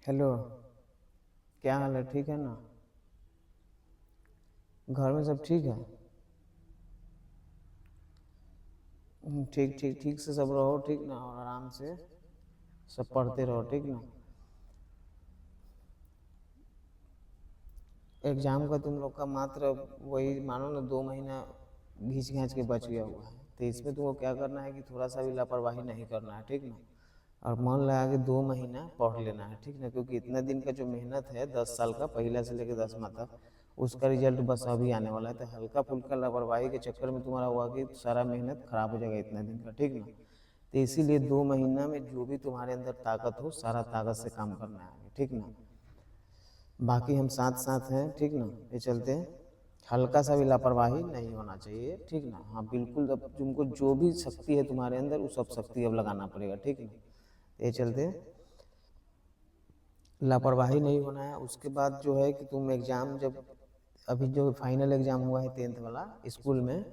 Hello. क्या हाल है? ठीक है ना? घर में सब ठीक है? ठीक ठीक ठीक से सब रहो, ठीक ना? और आराम से सब पढ़ते रहो, ठीक ना? एग्जाम का तुम लोग का मात्र वही मानो ना, 2 महीना घींच घांच के बच गया हुआ है। तो इसमें तुमको क्या करना है कि थोड़ा सा भी लापरवाही नहीं करना है, ठीक ना? और मन लगा के 2 महीना पढ़ लेना है, ठीक ना? क्योंकि इतना दिन का जो मेहनत है, 10 साल का, पहला से लेकर 10वां तक, उसका रिजल्ट बस अभी आने वाला है। तो हल्का फुल्का लापरवाही के चक्कर में तुम्हारा हुआ कि सारा मेहनत खराब हो जाएगा इतना दिन का, ठीक ना? तो इसीलिए 2 महीना में जो भी तुम्हारे अंदर ताकत हो, सारा ताकत से काम करना है, ठीक ना? बाकी हम साथ साथ हैं, ठीक ना? ये चलते हैं। हल्का सा भी लापरवाही नहीं होना चाहिए, ठीक ना? हाँ बिल्कुल, अब तुमको जो भी शक्ति है तुम्हारे अंदर, वो सब शक्ति अब लगाना पड़ेगा, ठीक ना? ये चलते हैं। लापरवाही नहीं होना है। उसके बाद जो है कि तुम एग्ज़ाम जब अभी जो फाइनल एग्ज़ाम हुआ है 10th वाला स्कूल में,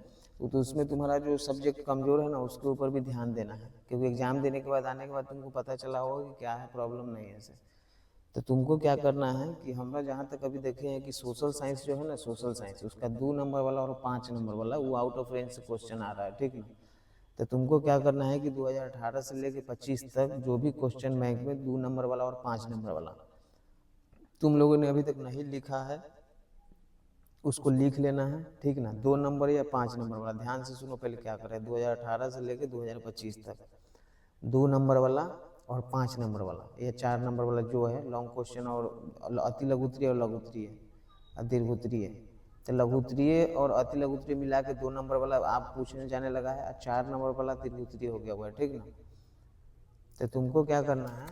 तो उसमें तुम्हारा जो सब्जेक्ट कमज़ोर है ना, उसके ऊपर भी ध्यान देना है। क्योंकि एग्ज़ाम देने के बाद, आने के बाद तुमको पता चला होगा कि क्या है, प्रॉब्लम नहीं है ऐसे। तो तुमको क्या करना है कि हमरा जहाँ तक अभी देखे हैं कि सोशल साइंस जो है ना, सोशल साइंस उसका 2 नंबर वाला और 5 नंबर वाला वो आउट ऑफ रेंज से क्वेश्चन आ रहा है, ठीक ना? तो तुमको क्या करना है कि 2018 से लेकर 25 तक जो भी क्वेश्चन बैंक में 2 नंबर वाला और 5 नंबर वाला तुम लोगों ने अभी तक नहीं लिखा है, उसको लिख लेना है, ठीक ना? 2 नंबर या 5 नंबर वाला, ध्यान से सुनो पहले क्या कर रहे हैं। 2018 से लेकर 2025 तक 2 नंबर वाला और 5 नंबर वाला या 4 नंबर वाला जो है लॉन्ग क्वेश्चन, और अति लघुत्तरीय और लघुत्तरीय और दीर्घोत्तरीय। तो लघुत्तरीय और अति लघुत्तरीय मिला के 2 नंबर वाला आप पूछने जाने लगा है, और 4 नंबर वाला दीर्घोत्तरीय हो गया हुआ है, ठीक ना? तो तुमको क्या करना है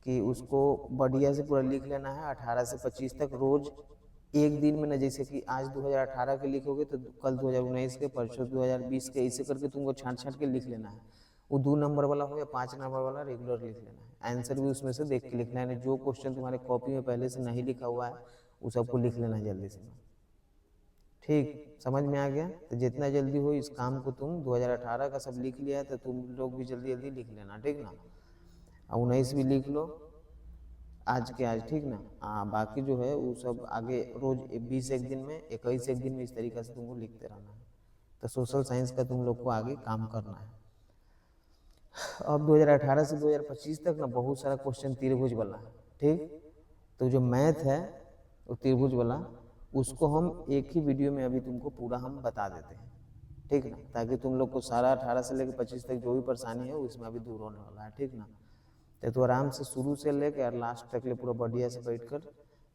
कि उसको बढ़िया से पूरा लिख लेना है 18 से 25 तक, रोज एक दिन में ना। जैसे कि आज 2018 के लिखोगे तो कल 2019 के, परसों 2020 के, ऐसे करके तुमको छांट छांट के लिख लेना है। वो 2 नंबर वाला हो या 5 नंबर वाला, रेगुलर लिख लेना है। आंसर भी उसमें से देख के लिखना है। जो क्वेश्चन तुम्हारे कॉपी में पहले से नहीं लिखा हुआ है, वो सबको लिख लेना है जल्दी से। ठीक, समझ में आ गया? तो जितना जल्दी हो इस काम को, तुम 2018 का सब लिख लिया है तो तुम लोग भी जल्दी जल्दी लिख लेना, ठीक ना? और 19 भी लिख लो आज के आज, ठीक ना? हाँ, बाकी जो है वो सब आगे रोज 20 एक दिन में, 21 एक दिन में, इस तरीके से तुमको लिखते रहना है। तो सोशल साइंस का तुम लोग को आगे काम करना है। अब 2018 से 2025 तक ना बहुत सारा क्वेश्चन त्रिभुज वाला है, ठीक? तो जो मैथ है वो त्रिभुज वाला, उसको हम एक ही वीडियो में अभी तुमको पूरा हम बता देते हैं, ठीक ना? ताकि तुम लोग को सारा 18 से लेकर 25 तक जो भी परेशानी है वो इसमें अभी दूर होने वाला है, ठीक ना? तो आराम से शुरू से लेकर और लास्ट तक ले पूरा बढ़िया से बैठ कर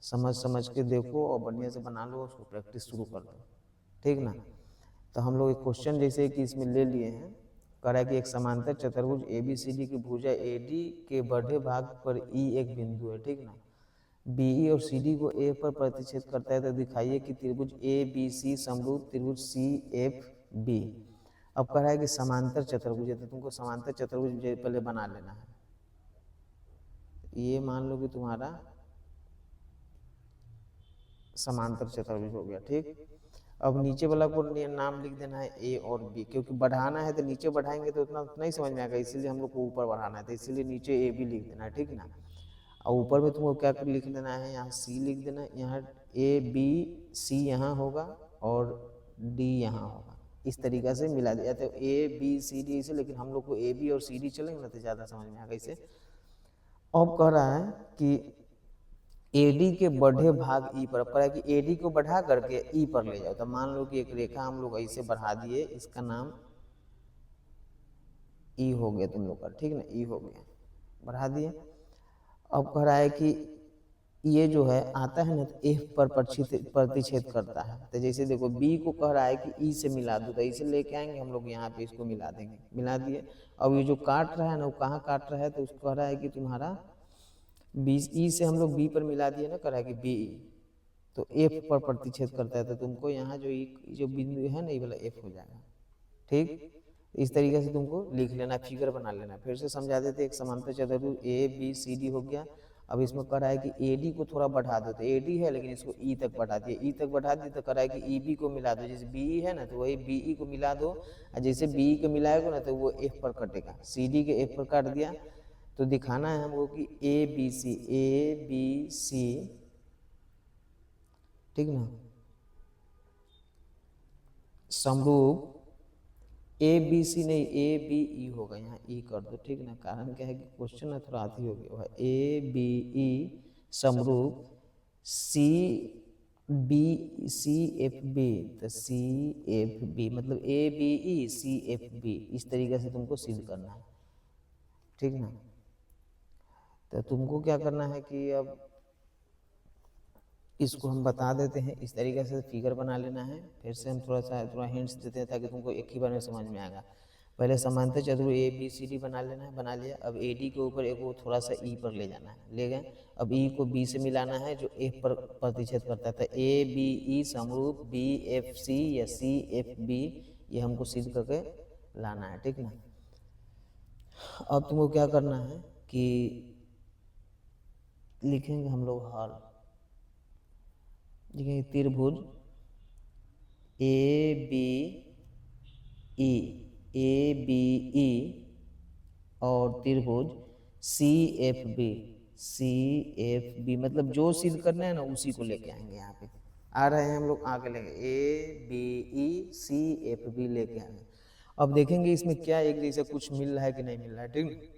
समझ समझ के देखो और बढ़िया से बना लो, उसको प्रैक्टिस शुरू कर दो, ठीक ना? तो हम लोग एक क्वेश्चन जैसे कि इसमें ले लिए हैं, करा कि एक समांतर चतुर्भुज ए बी सी डी की भुजा ए डी के बढ़े भाग पर ई एक बिंदु है, ठीक ना? बीई और सी डी को ए पर प्रतिच्छेद करता है, तो दिखाइए कि त्रिभुज ए बी सी समरूप त्रिभुज सी एफ बी। अब कह रहा है कि समांतर चतुर्भुज है, तो तुमको समांतर चतुर्भुज पहले बना लेना है। ये मान लो कि तुम्हारा समांतर चतुर्भुज हो गया, ठीक? अब नीचे वाला को नाम लिख देना है ए और बी, क्योंकि बढ़ाना है तो नीचे बढ़ाएंगे तो उतना नहीं समझ में आएगा, इसीलिए हम लोग को ऊपर बढ़ाना है, तो इसीलिए नीचे ए बी लिख देना है, ठीक ना? और ऊपर में तुमको क्या लिख देना है, यहाँ सी लिख देना है। यहाँ ए बी सी यहाँ होगा और डी यहाँ होगा, इस तरीका से मिला दिया। तो ए बी सी डी इसे, लेकिन हम लोग को ए बी और सी डी चलेंगे ना तो ज़्यादा समझ में आएगा इसे। अब कह रहा है कि एडी के बढ़े भाग ई पर, अब कह रहा है कि एडी को बढ़ा करके ई पर ले जाओ। तो मान लो कि एक रेखा हम लोग ऐसे बढ़ा दिए, इसका नाम ई हो गया तुम लोग का, ठीक ना? ई हो गया, बढ़ा दिए। अब कह रहा है कि ये जो है आता है ना, तो एफ पर प्रतिच्छेद करता है। तो जैसे देखो बी को कह रहा है कि ई से मिला दो, तो इसे लेके आएंगे हम लोग यहाँ पे, इसको मिला देंगे, मिला दिए। अब ये जो काट रहा है ना, वो कहाँ काट रहा है, तो उसको कह रहा है कि तुम्हारा बी, ई से हम लोग बी पर मिला दिए ना, कह रहा है कि बी, तो एफ पर प्रतिच्छेद करता है। तो तुमको यहाँ जो बिंदु है ना, ये वाला एफ हो जाएगा, ठीक? इस तरीके से तुमको लिख लेना, फिगर बना लेना। फिर से समझा देते, एक समांतर चतुर्भुज ए बी सी डी हो गया। अब इसमें कह रहा है कि ए डी को थोड़ा बढ़ा दो, तो ए डी है लेकिन इसको ई तक बढ़ा दिए, ई तक बढ़ा दिए। तो कह रहा है कि ई बी को मिला दो, जैसे बी है ना तो वही बी ई को मिला दो, और जैसे बी ई को मिलाएगा ना तो वो एफ पर कटेगा, सी डी के एफ पर काट दिया, तो दिखाना है हमको कि ए बी सी, ठीक ना, समरूप ए बी सी नहीं ए बी ई होगा, यहाँ ई कर दो, ठीक ना। कारण क्या है कि क्वेश्चन ना थोड़ा आती हो गया, ए बी ई समरूप C B C F B, तो सी एफ बी मतलब A B E C F B, इस तरीके से तुमको सिद्ध करना है, ठीक ना। तो तुमको क्या करना है कि अब इसको हम बता देते हैं, इस तरीके से फिगर बना लेना है। फिर से हम थोड़ा हिंट्स देते हैं ताकि तुमको एक ही बार में समझ में आएगा। पहले समांतर चतुर्भुज ए बी सी डी बना लेना है, बना लिया। अब ए डी के ऊपर एक वो थोड़ा सा ई पर ले जाना है, ले गए। अब ई को बी से मिलाना है जो एफ पर प्रतिच्छेद करता है, तो ए बी ई समरूप बी एफ सी या सी एफ बी, ये हमको सिद्ध करके लाना है, ठीक ना। अब तुमको क्या करना है कि लिखेंगे हम लोग हल, देखिए त्रिभुज ए बी ई और त्रिभुज सी एफ बी मतलब जो सिद्ध करना है ना उसी को लेके आएंगे। यहाँ पे आ रहे हैं हम लोग, आगे लेंगे A B E C F B लेके आएंगे। अब देखेंगे इसमें क्या एक जैसा कुछ मिल रहा है कि नहीं मिल रहा है, ठीक।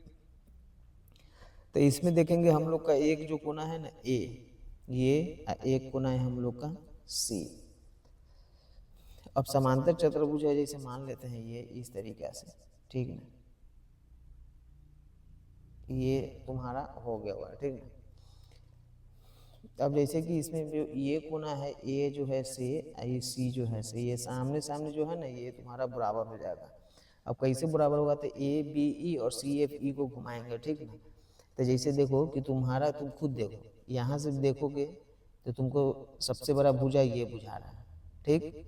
तो इसमें देखेंगे हम लोग का एक जो कोना है ना ए, ये एक कोना है हम लोग का सी। अब समांतर चतुर्भुज है, जैसे मान लेते हैं ये इस तरीके से, ठीक ना, ये तुम्हारा हो गया हुआ है, ठीक ना। अब जैसे कि इसमें जो ये कोना है ए जो है से, ये सी जो है से, ये सामने सामने जो है ना ये तुम्हारा बराबर हो जाएगा। अब कैसे बराबर होगा, तो ए बी ई और सी एफ ई को घुमाएंगे, ठीक ना। तो जैसे देखो कि तुम्हारा, तुम खुद देखो यहाँ से देखोगे तो तुमको सबसे बड़ा भुजा ये बुझा रहा है, ठीक।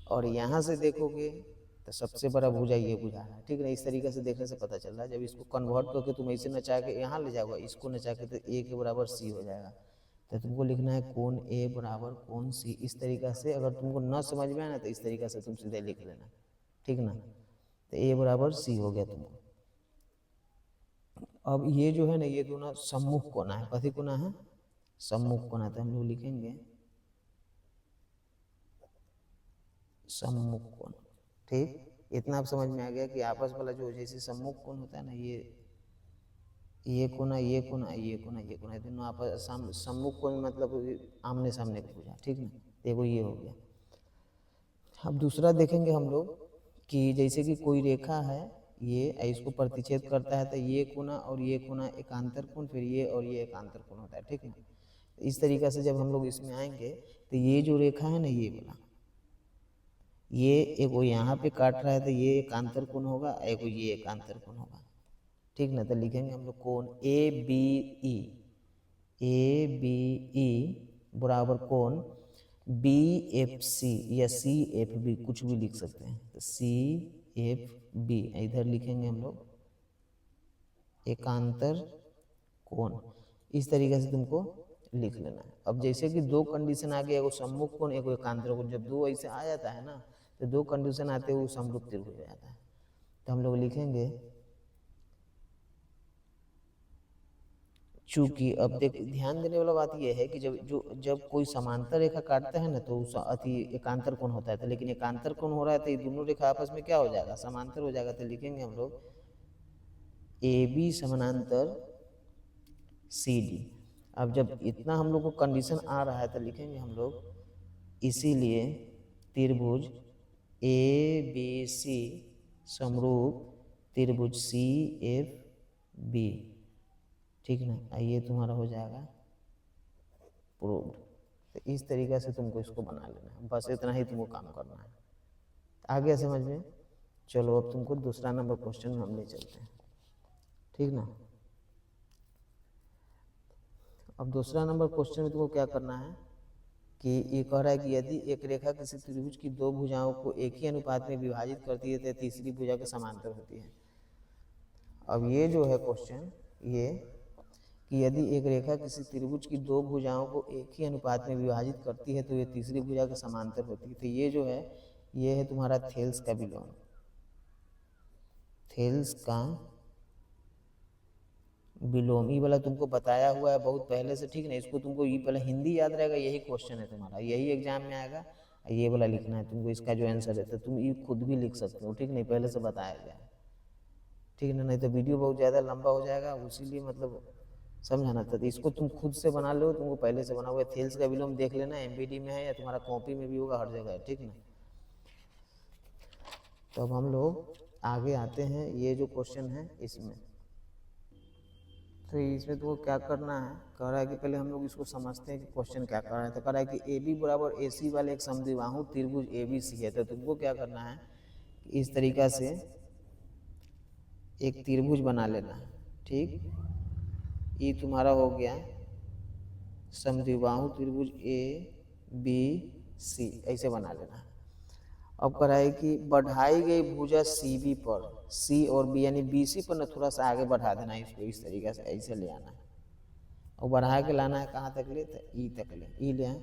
और यहाँ से देखोगे तो सबसे बड़ा भुजा ये बुझा रहा है, ठीक ना। इस तरीके से देखने से पता चल रहा है। जब इसको कन्वर्ट करके तुम ऐसे नचा के यहाँ ले जाओगे, इसको नचा के, तो ए के बराबर सी हो जाएगा। तो तुमको लिखना है कोण ए बराबर कोण सी, इस तरीका से। अगर तुमको न समझ में आए ना तो इस तरीका से तुम सीधे लिख लेना, ठीक ना। तो ए बराबर सी हो गया तुमको। अब ये जो है ना ये दोनों सम्मुख कोना है, कथी कोना है, सम्मुख कोना। तो हम लोग लिखेंगे सम्मुख कोण, ठीक। इतना आप समझ में आ गया कि आपस वाला जो जैसे सम्मुख कोण होता है ना, ये कोना ये कोना ये कोना ये कोना, दोनों आपस सम्मुख कोण मतलब आमने सामने को पूछा, ठीक ना। देखो ये हो गया। अब दूसरा देखेंगे हम लोग कि जैसे कि कोई रेखा है, ये इसको प्रतिच्छेद करता है, तो ये कोना और ये कोना एकांतर कोण, फिर ये और ये एकांतर कोण होता है, ठीक ना। इस तरीका से जब हम लोग इसमें आएंगे तो ये जो रेखा है ना ये वाला, ये एक वो यहाँ पे काट रहा है, तो ये एकांतर कोण होगा, एक ये एकांतर कोण होगा, ठीक ना। तो लिखेंगे हम लोग कोण ए बी ई बराबर कोण बी एफ सी या सी एफ बी, कुछ भी लिख सकते हैं। तो सी एफ बी इधर लिखेंगे हम लोग एकांतर कोण, इस तरीके से तुमको लिख लेना है। अब जैसे कि दो कंडीशन आ गया, एगो सम्मुख कोण एगो एकांतर कोण, जब दो ऐसे आ जाता है ना तो दो कंडीशन आते हुए समरूप त्रिभुज हो जाता है। तो हम लोग लिखेंगे, चूंकि अब देख ध्यान देने वाला बात यह है कि जब कोई समांतर रेखा काटता है ना तो उस अति एकांतर कोण होता है, तो लेकिन एकांतर कोण हो रहा है तो ये दोनों रेखा आपस में क्या हो जाएगा, समांतर हो जाएगा। तो लिखेंगे हम लोग ए बी समानांतर सी डी। अब जब इतना हम लोग को कंडीशन आ रहा है तो लिखेंगे हम लोग, इसीलिए त्रिभुज ए बी सी समरूप त्रिभुज सी एफ बी, ठीक ना। ये तुम्हारा हो जाएगा प्रूव्ड। तो इस तरीके से तुमको इसको बना लेना है, बस इतना ही तुमको काम करना है। आ गया समझ में। चलो अब तुमको दूसरा नंबर क्वेश्चन में हम ले चलते हैं, ठीक ना। अब दूसरा नंबर क्वेश्चन में तुमको क्या करना है कि ये कह रहा है कि यदि एक रेखा किसी त्रिभुज की दो भुजाओं को एक ही अनुपात में विभाजित करती है तो तीसरी भुजा के समांतर होती है। अब ये जो है क्वेश्चन, ये कि यदि एक रेखा किसी त्रिभुज की दो भुजाओं को एक ही अनुपात में विभाजित करती है तो ये तीसरी भुजा के समांतर होती है। तो ये जो है ये है तुम्हारा थेल्स का विलोम, थेल्स का विलोम, ई वाला तुमको बताया हुआ है बहुत पहले से, ठीक ना। इसको तुमको ये पहले हिंदी याद रहेगा, यही क्वेश्चन है तुम्हारा, यही एग्जाम में आएगा, ये वाला लिखना है तुमको, इसका जो आंसर है तो तुम ये खुद भी लिख सकते हो, ठीक नहीं, पहले से बताया गया है, ठीक ना। नहीं तो वीडियो बहुत ज़्यादा लंबा हो जाएगा, उसीलिए मतलब समझाना था। तो इसको तुम खुद से बना लो, तुमको पहले से बना हुआ है। थेल्स का विलोम देख लेना, एमबीडी में है या तुम्हारा कॉपी में भी होगा, हर जगह है, ठीक ना। तो अब हम लोग आगे आते हैं, ये जो क्वेश्चन है इसमें, तो इसमें तुमको क्या करना है, कह रहा है कि पहले हम लोग इसको समझते हैं कि क्वेश्चन क्या कर रहा है। तो कह रहा है कि ए बी बराबर ए सी वाले एक समद्विबाहु त्रिभुज ए बी सी है। तो तुमको क्या करना है, इस तरीका से एक त्रिभुज बना लेना है, ठीक। ये तुम्हारा हो गया समद्विबाहु त्रिभुज ए बी सी, ऐसे बना लेना है। अब कह रहा है कि बढ़ाई गई भुजा सी बी पर, सी और बी यानी बी सी पर ना थोड़ा सा आगे बढ़ा देना है इसको, इस तरीके से ऐसे ले आना है और बढ़ा के लाना है कहाँ तक ले, तो ई तक ले, ई ले आए।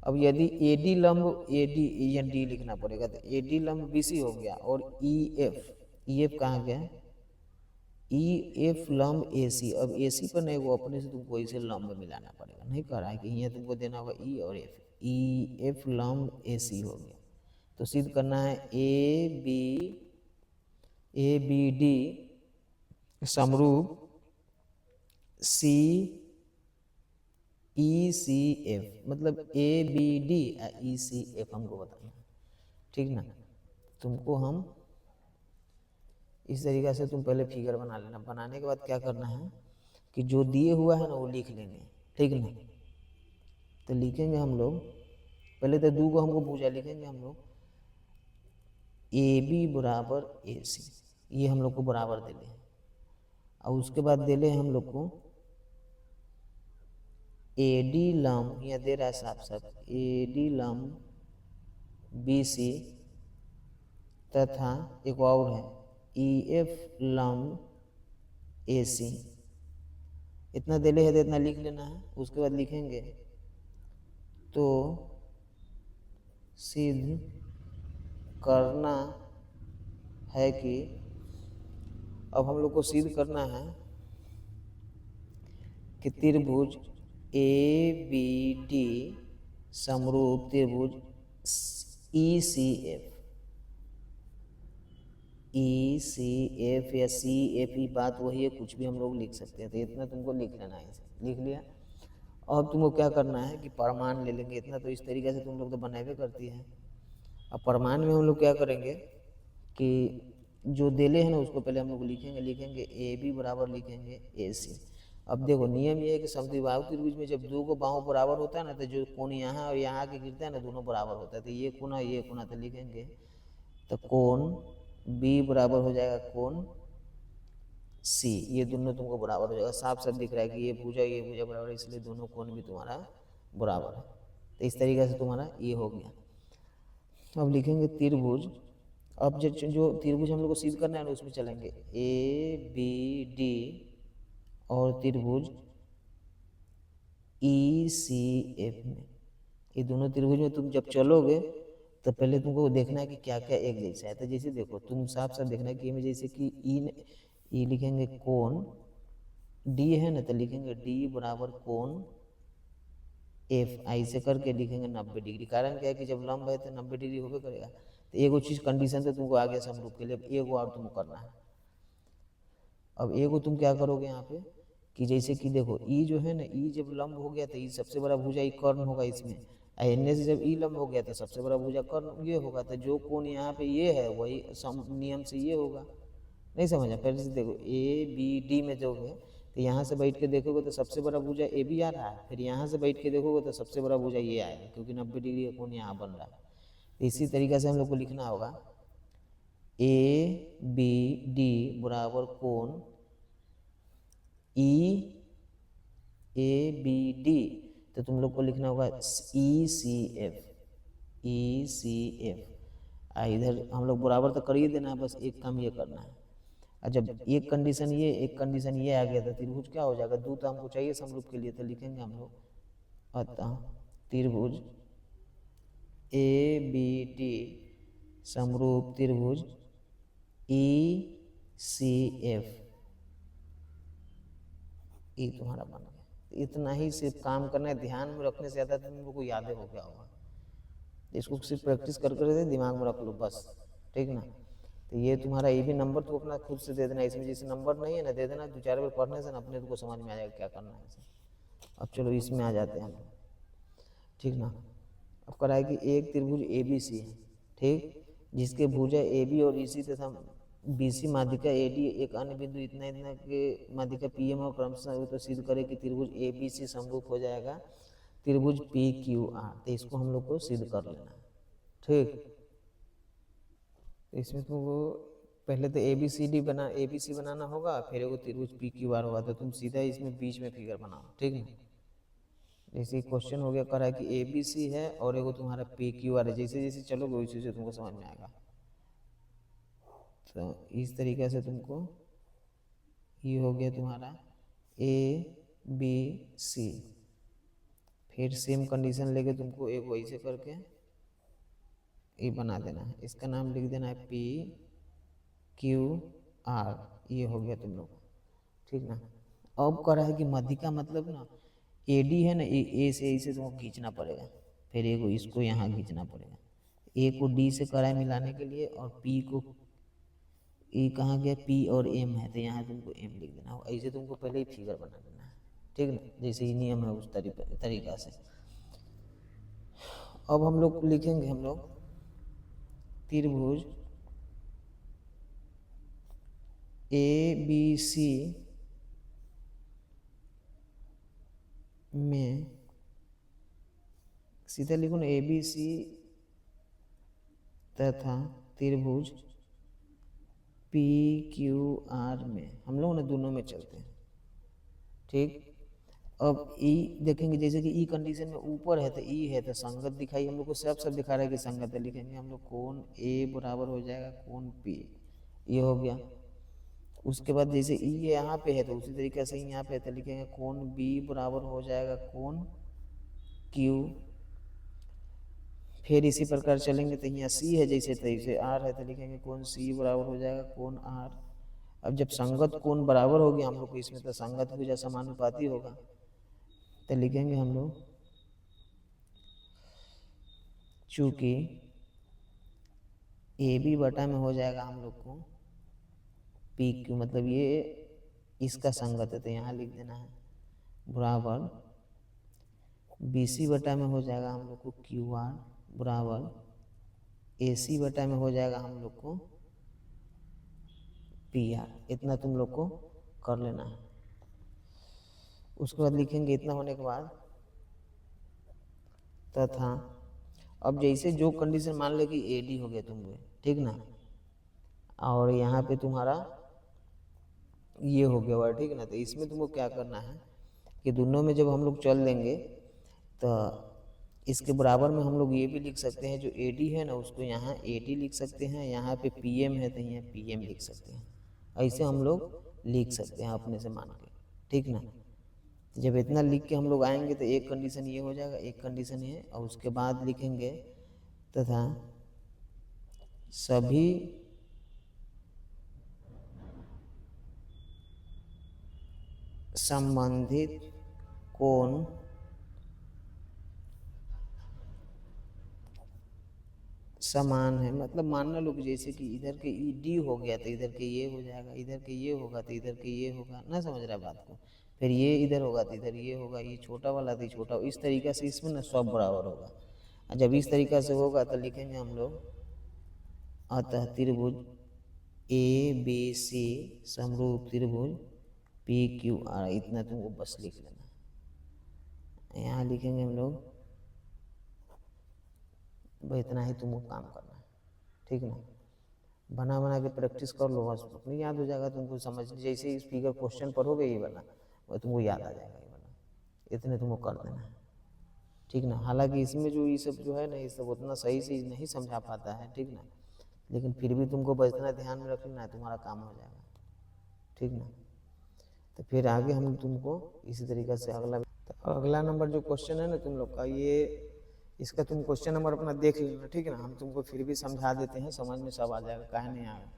अब यदि ए डी लंब ए डी, या डी लिखना पड़ेगा, तो ए डी लंब बी सी हो गया, और ई एफ कहाँ गया, ई एफ लंब ए सी। अब ए सी पर नहीं, वो अपने से तुमको इसे लंब मिलाना पड़ेगा, नहीं कह रहा है कि यहाँ तुमको देना होगा ई और एफ, ई एफ लंब ए सी हो गया। तो सिद्ध करना है ए बी डी समरूप सी ई सी एफ, मतलब A B D E C F हमको बताना है, ठीक ना। तुमको हम इस तरीक़ा से, तुम पहले फिगर बना लेना, बनाने के बाद क्या करना है कि जो दिए हुआ है ना वो लिख लेंगे, ठीक ना। तो लिखेंगे हम लोग, पहले तो दो को हमको भुजा लिखेंगे हम लोग, ए बी बराबर ए सी, ये हम लोग को बराबर दे ले, और उसके बाद दे ले हम लोग को ए डी लंब, यहाँ दे रहा है साफ साफ, ए डी लंब बी सी, तथा एक और है ई एफ लंब ए सी। इतना दे ले है तो इतना लिख लेना है। उसके बाद लिखेंगे तो सिद्ध करना है कि, अब हम लोग को सिद्ध करना है कि त्रिभुज ए बी डी समरूप त्रिभुज ई सी एफ, ई सी एफ या सी एफ, ई बात वही है, कुछ भी हम लोग लिख सकते हैं। तो इतना तुमको लिख लेना है, इसे लिख लिया। और तुमको क्या करना है कि प्रमाण ले लेंगे, इतना तो इस तरीके से तुम लोग तो बनावे करती है। अब प्रमाण में हम लोग क्या करेंगे कि जो देले है ना उसको पहले हम लोग लिखेंगे ए बी बराबर लिखेंगे ए सी। अब देखो नियम ये है कि समद्विबाहु त्रिभुज में जब दो को बाहु बराबर होता है ना, तो जो कोण यहाँ और यहाँ के गिरता है ना, दोनों बराबर होता है। तो ये कोना तो लिखेंगे, तो कोण बी बराबर हो जाएगा कोण सी, ये दोनों तुमको बराबर हो जाएगा। साफ साफ दिख रहा है कि ये भुजा बराबर है, इसलिए दोनों कोण भी तुम्हारा बराबर है। तो इस तरीके से तुम्हारा ये हो गया। अब लिखेंगे त्रिभुज, अब जो त्रिभुज हम लोग को सिद्ध करना है ना उसमें चलेंगे ए बी डी और त्रिभुज ई सी एफ में। ये दोनों त्रिभुज में तुम जब चलोगे तो पहले तुमको देखना है कि क्या क्या एक जैसा है। तो जैसे देखो तुम साफ साफ देखना है कि में जैसे कि ई लिखेंगे कोण डी है ना, तो लिखेंगे डी बराबर कोण एफ, ऐसे करके लिखेंगे 90 डिग्री। कारण क्या है कि जब लंब है तो 90 डिग्री होबे करेगा। तो एगो चीज़ कंडीशन तो तुमको आगे समरूप के लिए एगो और तुमको करना है। अब एगो तुम क्या करोगे यहाँ पे कि जैसे कि देखो ई जो है ना, ई जब लंब हो गया तो ई सबसे बड़ा भुजा ई कर्ण होगा इसमें, एन से जब ई लंब हो गया तो सबसे बड़ा भुजा कर्ण ये होगा। तो जो कोण यहाँ पे ये है वही नियम से ये होगा। नहीं समझा, पहले से देखो ए बी डी में जो है तो यहाँ से बैठ के देखोगे तो सबसे बड़ा भुजा ए बी आ रहा है, फिर यहाँ से बैठ के देखोगे तो सबसे बड़ा भुजा ये आएगा, क्योंकि 90 डिग्री का कोण यहाँ बन रहा है। तो इसी तरीके से हम लोग को लिखना होगा ए बी डी बराबर कोण ई ए बी डी, तो तुम लोग को लिखना होगा ई सी एफ, ई सी एफ। इधर हम लोग बराबर तो कर ही देना है, बस एक काम ये करना है। और जब एक कंडीशन ये आ गया तो त्रिभुज क्या हो जाएगा, दो तो हमको चाहिए समरूप के लिए, तो लिखेंगे हम लोग अतः त्रिभुज ए बी डी समरूप त्रिभुज ई सी एफ, ई तुम्हारा बन गया। इतना ही सिर्फ काम करना है, ध्यान में रखने से ज़्यादा तुम लोग को यादें हो गया होगा। इसको सिर्फ प्रैक्टिस कर कर दिमाग में रख लो बस, ठीक ना। तो ये तुम्हारा ए बी नंबर तो अपना खुद से दे देना, इसमें जैसे नंबर नहीं है ना दे देना, 2-4 बार पढ़ने से ना अपने को समझ में आ जाएगा क्या करना है इसे। अब चलो इसमें आ जाते हैं हम, ठीक ना। अब कराए कि एक त्रिभुज ए बी सी है, ठीक, जिसके भुजा ए बी और इसी तथा बी सी माध्यिका ए डी एक अन्य बिंदु इतना इतना के माध्यिका पी एम और क्रमशः तो सिद्ध करे कि त्रिभुज ए बी सी समरूप हो जाएगा त्रिभुज पी क्यू आर। तो इसको हम लोग को सिद्ध कर लेना है, ठीक। इसमें तुमको पहले तो ए बी सी बनाना होगा, फिर एगो त्रिभुज पी क्यू आर होगा, तो तुम सीधा इसमें बीच में फिगर बनाओ, ठीक ना। जैसे क्वेश्चन हो गया कर रहा है कि ए बी सी है और एगो तुम्हारा पी क्यू आर है, जैसे जैसे चलोगे वैसे वैसे तुमको समझ में आएगा। तो इस तरीके से तुमको ये हो गया तुम्हारा ए बी सी, फिर सेम कंडीशन लेके तुमको एक वैसे करके ये बना देना है, इसका नाम लिख देना है पी क्यू आर। ये हो गया तुम लोग, ठीक ना। अब कह रहा है कि माध्यिका मतलब ना ए डी है ना, ए से इसे तुमको खींचना पड़ेगा, फिर एगो इसको यहाँ खींचना पड़ेगा, ए को डी से कराए मिलाने के लिए, और पी को ए कहाँ गया, पी और एम है तो यहाँ तुमको एम लिख देना हो। ऐसे तुमको पहले ही फिगर बना देना है, ठीक ना, जैसे ही नियम है उस तरीका से। अब हम लोग लिखेंगे हम लोग त्रिभुज ए बी सी में सीधा लिखो ना ए बी सी तथा त्रिभुज पी क्यू आर में हम लोग ना दोनों में चलते हैं, ठीक। अब ई देखेंगे जैसे कि ई कंडीशन में ऊपर है तो ई है तो संगत दिखाई, हम लोग को सब दिखा रहा है कि संगत है, लिखेंगे हम लोग कोण ए बराबर हो जाएगा कोण पी, ये हो गया। उसके बाद जैसे ई यहाँ पे है तो उसी तरीके से यहाँ पे है तो लिखेंगे कोण बी बराबर हो जाएगा कोण क्यू। फिर इसी प्रकार चलेंगे तो यहाँ सी है जैसे तैसे आर है तो लिखेंगे कोण सी बराबर हो जाएगा कोण आर। अब जब संगत कोण बराबर हो गया हम लोग को इसमें तो संगत भुजा समानुपाती होगा, तो लिखेंगे हम लोग चूंकि ए बी बटा में हो जाएगा हम लोग को पी क्यू, मतलब ये इसका संगत है तो यहाँ लिख देना है बराबर बी सी बटा में हो जाएगा हम लोग को क्यू आर बराबर ए सी बटा में हो जाएगा हम लोग को पी आर। इतना तुम लोग को कर लेना है। उसके बाद लिखेंगे इतना होने के बाद तथा अब जैसे जो कंडीशन मान ले कि ए डी हो गया तुमको, ठीक ना, और यहाँ पे तुम्हारा ये हो गया हुआ, ठीक ना। तो इसमें तुमको क्या करना है कि दोनों में जब हम लोग चल देंगे तो इसके बराबर में हम लोग ये भी लिख सकते हैं, जो ए डी है ना उसको यहाँ ए डी लिख सकते हैं, यहाँ पे पी एम है तो यहाँ पी एम लिख सकते हैं, ऐसे हम लोग लिख सकते हैं अपने से मान के, ठीक ना। जब इतना लिख के हम लोग आएंगे तो एक कंडीशन ये हो जाएगा, एक कंडीशन ये, और उसके बाद लिखेंगे तथा सभी संबंधित कोण समान है। मतलब मानना लोग जैसे कि इधर के ई डी हो गया तो इधर के ये हो जाएगा, इधर के ये होगा तो इधर के ये होगा, ना समझ रहा बात को। फिर ये इधर होगा तो इधर ये होगा, ये छोटा वाला तो छोटा, इस तरीके से इसमें ना सब बराबर होगा। और जब इस तरीका से होगा तो लिखेंगे हम लोग अतः त्रिभुज ए बी सी समरूप त्रिभुज पी क्यू आर। इतना तुमको बस लिख लेना। यहाँ लिखेंगे हम लोग भाई इतना ही तुमको काम करना है, ठीक ना। बना बना के प्रैक्टिस कर लो, बस अपनी याद हो जाएगा तुमको। समझ जैसे इस फिगर क्वेश्चन पढ़ोगे ये वाला वो तुमको याद आ जाएगा, ये वाला इतने तुमको कर देना है, ठीक ना। हालांकि इसमें जो ये सब जो है ना ये सब उतना सही से नहीं समझा पाता है, ठीक ना, लेकिन फिर भी तुमको बस इतना ध्यान में रख लेना है, तुम्हारा काम हो जाएगा, ठीक ना। तो फिर आगे हम तुमको इसी तरीके से अगला नंबर जो क्वेश्चन है ना तुम लोग का, ये इसका तुम क्वेश्चन नंबर अपना देख लेना, ठीक है ना। हम तुमको फिर भी समझा देते हैं, समझ में सब आ जाएगा, काहे नहीं आएगा।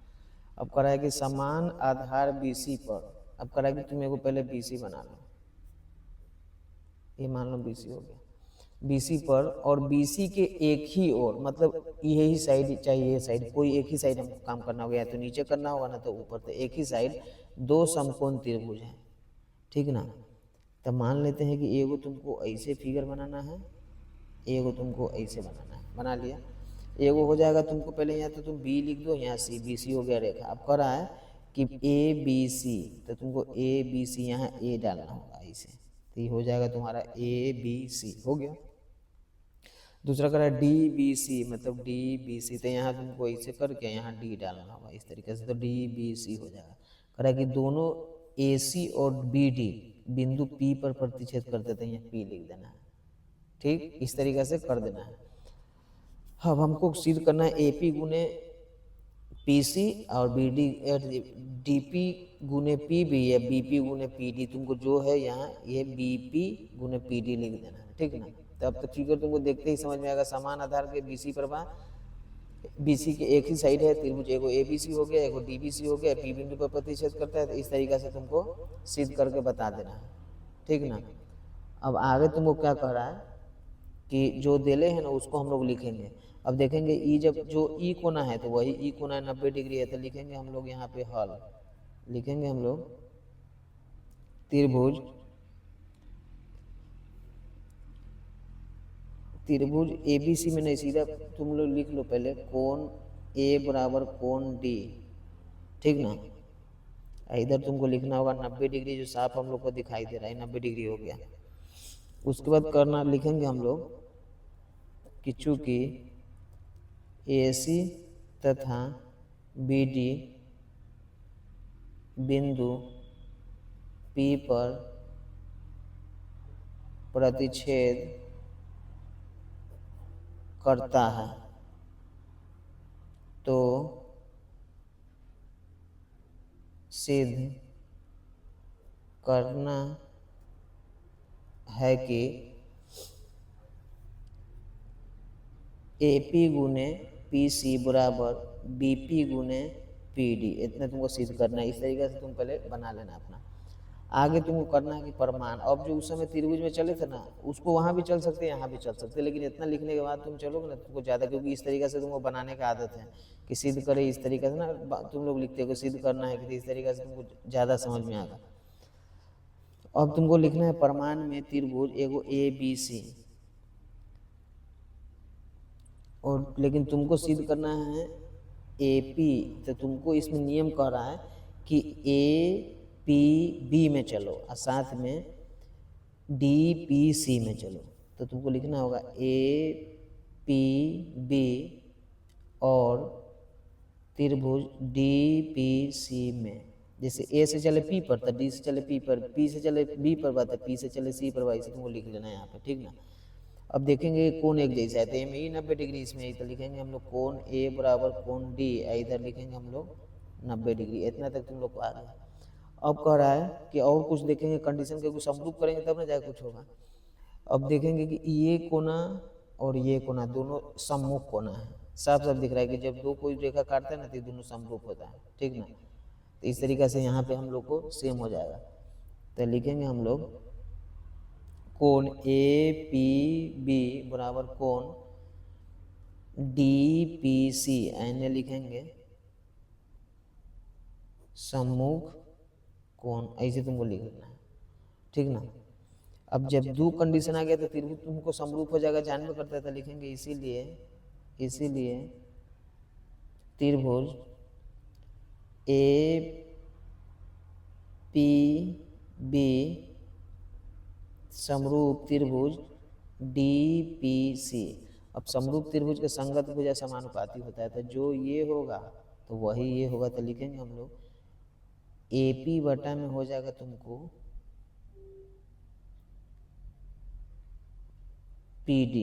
अब करा है कि समान आधार BC पर, अब करा है कि तुम को पहले BC बना लो, ये मान लो BC हो गया, BC पर, और BC के एक ही ओर, मतलब यही साइड चाहिए, ये साइड, कोई एक ही साइड हमको काम करना होगा, या तो नीचे करना होगा ना तो ऊपर, तो एक ही साइड दो समकोण त्रिभुज हैं, ठीक ना। तब मान लेते हैं कि एगो तुमको ऐसे फिगर बनाना है, एगो तुमको ऐसे बनाना है, बना लिया। एगो हो जाएगा तुमको, पहले यहाँ तो तुम B लिख दो, यहाँ C, BC हो गया रेखा। अब कह रहा है कि ABC, तो तुमको ABC यहाँ A डालना होगा ऐसे, तो ये हो जाएगा तुम्हारा ABC हो गया। दूसरा कह रहा है DBC, मतलब DBC, तो यहाँ तुमको ऐसे करके यहाँ D डालना होगा इस तरीके से, तो DBC हो जाएगा। कह रहा है कि दोनों AC और BD बिंदु P पर प्रतिच्छेद करते थे, यहाँ P लिख देना है, ठीक, इस तरीके से कर देना है। अब हमको सिद्ध करना है AP गुने PC और BD, DP गुने PB या BP गुने PD, तुमको जो है यहाँ ये BP गुने PD लिख देना है, ठीक ना। तो अब तो फिगर तुमको देखते ही समझ में आएगा, समान आधार के BC पर BC के एक ही साइड है त्रिभुज, एगो ABC हो गया, एगो DBC हो गया, P बिंदु पर प्रतिच्छेद करता है, तो इस तरीके से तुमको सिद्ध करके बता देना है, ठीक ना। अब आगे तुमको क्या कह रहा है कि जो देले है ना उसको हम लोग लिखेंगे। अब देखेंगे ई, जब जो ई कोना है तो वही ई कोना 90 डिग्री है, तो लिखेंगे हम लोग यहाँ पे हल, लिखेंगे हम लोग त्रिभुज, त्रिभुज ABC में नहीं, सीधा तुम लोग लिख लो पहले कोण A बराबर कोण D, ठीक ना। इधर तुमको लिखना होगा 90 डिग्री, जो साफ हम लोग को दिखाई दे रहा है 90 डिग्री हो गया। उसके बाद करना लिखेंगे हम लोग कि चूंकि AC तथा BD बिंदु P पर प्रतिच्छेद करता है, तो सिद्ध करना है कि AP गुने PC बराबर BP गुने PD, इतना तुमको सिद्ध करना है। इस तरीके से तुम पहले बना लेना अपना। आगे तुमको करना है कि परिमाण, अब जो उस समय त्रिभुज में चले थे ना उसको वहाँ भी चल सकते हैं, यहाँ भी चल सकते हैं, लेकिन इतना लिखने के बाद तुम चलोगे ना तुमको ज़्यादा, क्योंकि इस तरीके से तुमको बनाने का आदत है कि सिद्ध करे इस तरीके से ना, तुम लोग लिखते हो कि सिद्ध करना है कि इस तरीके से तुमको ज़्यादा समझ में आएगा। अब तुमको लिखना है परिमाण में त्रिभुज एगो ABC, और लेकिन तुमको सिद्ध करना है AP, तो तुमको इसमें नियम कह रहा है कि APB में चलो और साथ में DPC में चलो, तो तुमको लिखना होगा APB और त्रिभुज DPC में, जैसे A से चले P पर तो D से चले P पर, P से चले B पर बात है, P से चले C पर, इसे तुमको लिख लेना है यहाँ पे, ठीक ना। अब देखेंगे कोण एक जैसा है, तो ए में ही 90 डिग्री, इसमें ही, तो लिखेंगे हम लोग कोण A बराबर कोण D, इधर लिखेंगे हम लोग 90 डिग्री। इतना तक तुम लोग को आ गया। अब कह रहा है कि और कुछ देखेंगे, कंडीशन के कुछ समरूप करेंगे तब ना जाके कुछ होगा। अब देखेंगे कि ये कोना और ये कोना दोनों सम्मुख कोना है, साफ साफ दिख रहा है कि जब दो कोई रेखा काटता है ना तो दोनों समरूप होता है, ठीक ना। तो इस तरीके से यहाँ पे हम लोग को सेम हो जाएगा, तो लिखेंगे हम लोग कोण APB बराबर कोण DPC, ऐसे लिखेंगे सम्मुख कोण, ऐसे तुमको लिख लेना है, ठीक ना। अब जब दो कंडीशन आ गया तो त्रिभुज तुमको समरूप हो जाएगा, जानबे करता था, लिखेंगे इसीलिए त्रिभुज APB समरूप त्रिभुज DPC। अब समरूप त्रिभुज के संगत भुजा समानुपाती होता है, तो जो ये होगा तो वही ये होगा, तो लिखेंगे हम लोग AP बटा में हो जाएगा तुमको PD,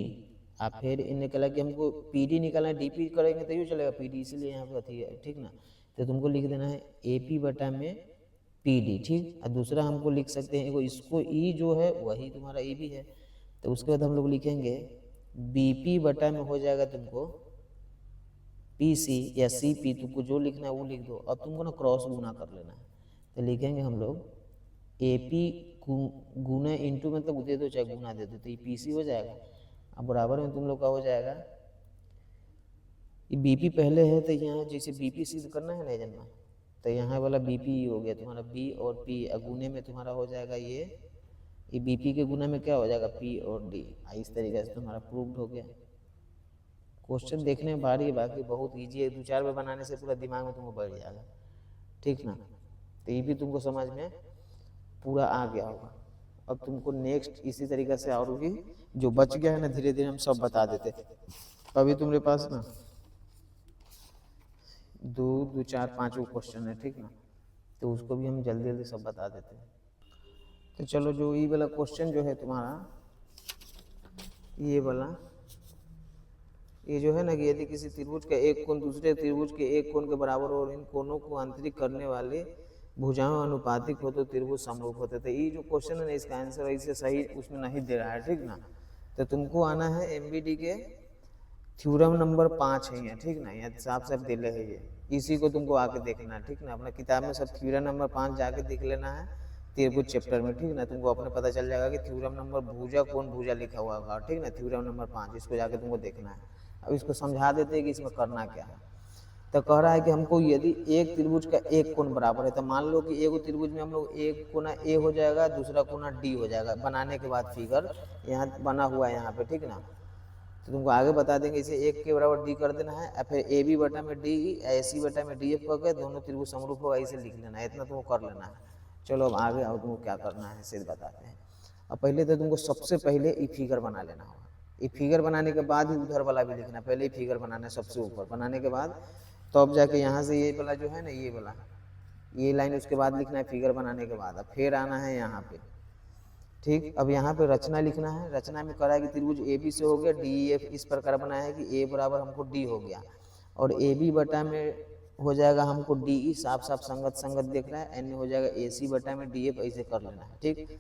आप फिर निकला कि हमको PD निकालना है, DP करेंगे तो ये चलेगा PD, इसीलिए यहाँ पे अथी है, ठीक ना। तो तुमको लिख देना है AP बटा में PD, ठीक। और दूसरा हमको लिख सकते हैं इसको E जो है वही तुम्हारा AB है, तो उसके बाद हम लोग लिखेंगे BP बटा में हो जाएगा तुमको PC या CP, तुमको जो लिखना है वो लिख दो। अब तुमको ना क्रॉस गुना कर लेना है, तो लिखेंगे हम लोग AP गुना इंटू मतलब दे दो चाहे गुना दे दो, तो ये पीसी हो जाएगा। अब बराबर में तुम लोग का हो जाएगा, ये बीपी पहले है तो यहाँ जैसे बीपी सिद्ध करना है ना जनना, तो यहाँ वाला बीपी हो गया तुम्हारा बी और पी, गुने में तुम्हारा हो जाएगा ये बीपी के गुना में क्या हो जाएगा पी और डी। इस तरीके से तुम्हारा प्रूव्ड हो गया। क्वेश्चन देखने में भारी है, बाकी बहुत ईजी है, 2-4 बार बनाने से पूरा दिमाग में तुमको बैठ जाएगा, ठीक ना। तो ये भी तुमको समझ में पूरा आ गया होगा। अब तुमको नेक्स्ट इसी तरीके से और भी जो बच गया है ना धीरे धीरे हम सब बता देते। अभी तुम्हारे पास ना 2, 4, 5 क्वेश्चन है, ठीक ना, तो उसको भी हम जल्दी जल्दी सब बता देते हैं। तो चलो जो ये वाला क्वेश्चन जो है तुम्हारा, ये वाला ये जो है ना कि यदि किसी त्रिभुज का एक कोण दूसरे त्रिभुज के एक कोण के बराबर और इन कोणों को आंतरिक करने वाले भुजाओं अनुपातिक हो तो त्रिभुज समरूप होते। तो ये जो क्वेश्चन है ना इसका आंसर ऐसे सही उसमें नहीं दे रहा है, ठीक ना। तो तुमको आना है एमबीडी के थ्योरम नंबर 5 है यहाँ, ठीक ना, यहाँ साफ साफ दे रहे है ये, इसी को तुमको आके देखना है, ठीक ना। अपना किताब में सब थ्योरम नंबर 5 जाके देख लेना है त्रिभुज चैप्टर में, ठीक ना। तुमको अपने पता चल जाएगा कि थ्योरम नंबर भुजा कौन भुजा लिखा हुआ होगा, ठीक ना, थ्योरम नंबर 5 इसको जाके तुमको देखना है। अब इसको समझा देते हैं कि इसमें करना क्या है। तो कह रहा है कि हमको यदि एक त्रिभुज का एक कोण बराबर है, तो मान लो कि एक त्रिभुज में हम लोग एक कोना ए हो जाएगा, दूसरा कोना डी हो जाएगा। बनाने के बाद फिगर यहाँ बना हुआ है यहाँ पे, ठीक ना। तो तुमको आगे बता देंगे इसे एक के बराबर डी कर देना है, और फिर ए बी बटा में डी ए सी बटा में डी एफ करके दोनों त्रिभुज समरूप होगा इसे लिख लेना है, इतना तुमको कर लेना है। चलो अब आगे आओ तुमको क्या करना है सिर्फ बताते हैं। अब पहले तो तुमको सबसे पहले ई फिगर बना लेना होगा। ये फिगर बनाने के बाद ही उधर वाला भी लिखना, पहले ही फिगर बनाना है सबसे ऊपर, बनाने के बाद तो अब जाके यहाँ से ये वाला जो है ना ये वाला ये लाइन उसके बाद लिखना है फिगर बनाने के बाद। अब फिर आना है यहाँ पे, ठीक। अब यहाँ पे रचना लिखना है। रचना में करा है कि त्रिभुज ए बी से हो गया डी एफ इस प्रकार बना है कि ए बराबर हमको डी हो गया, और ए बी बटा में हो जाएगा हमको डी ई, साफ साफ संगत संगत देख रहा है, एन हो जाएगा ए सी बटा में डी एफ, ऐसे कर लेना है, ठीक।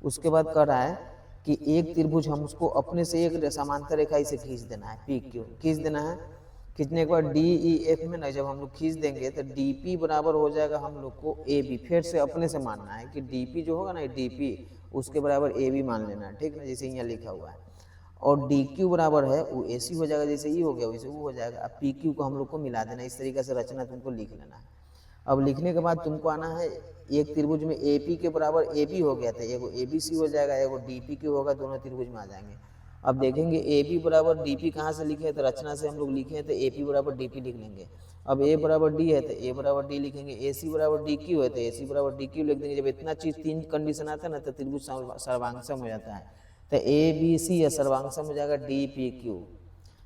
उसके बाद कर रहा है कि एक त्रिभुज हम उसको अपने से एक समांतर रेखा इसे खींच देना है, पी क्यू खींच देना है। खींचने के बाद डी ई एफ में ना जब हम लोग खींच देंगे तो डी पी बराबर हो जाएगा हम लोग को ए बी। फिर से अपने से मानना है कि डी पी जो होगा ना डी पी उसके बराबर ए बी मान लेना है, ठीक ना, जैसे यहाँ लिखा हुआ है। और डी क्यू बराबर है वो ए सी हो जाएगा, जैसे ई हो गया वैसे वो हो जाएगा। अब पी क्यू को हम लोग को मिला देना, इस तरीके से रचना तुमको लिख लेना है। अब लिखने के बाद तुमको आना है एक त्रिभुज में ए पी के बराबर ए बी हो गया था, एगो ए बी सी हो जाएगा, एगो डी पी क्यू होगा, दोनों त्रिभुज में आ जाएंगे। अब देखेंगे ए बी बराबर डी पी कहाँ से लिखे हैं, तो रचना से हम लोग लिखे हैं तो ए पी बराबर डी पी लिख लेंगे। अब ए बराबर डी है तो ए बराबर डी लिखेंगे, ए सी बराबर डी क्यू है तो ए सी बराबर डी क्यू लिख देंगे। जब इतना चीज़ 3 कंडीशन आता है ना तो त्रिभुज सर्वांगसम हो जाता है। तो ए बी सी सर्वांगसम हो जाएगा डी पी क्यू,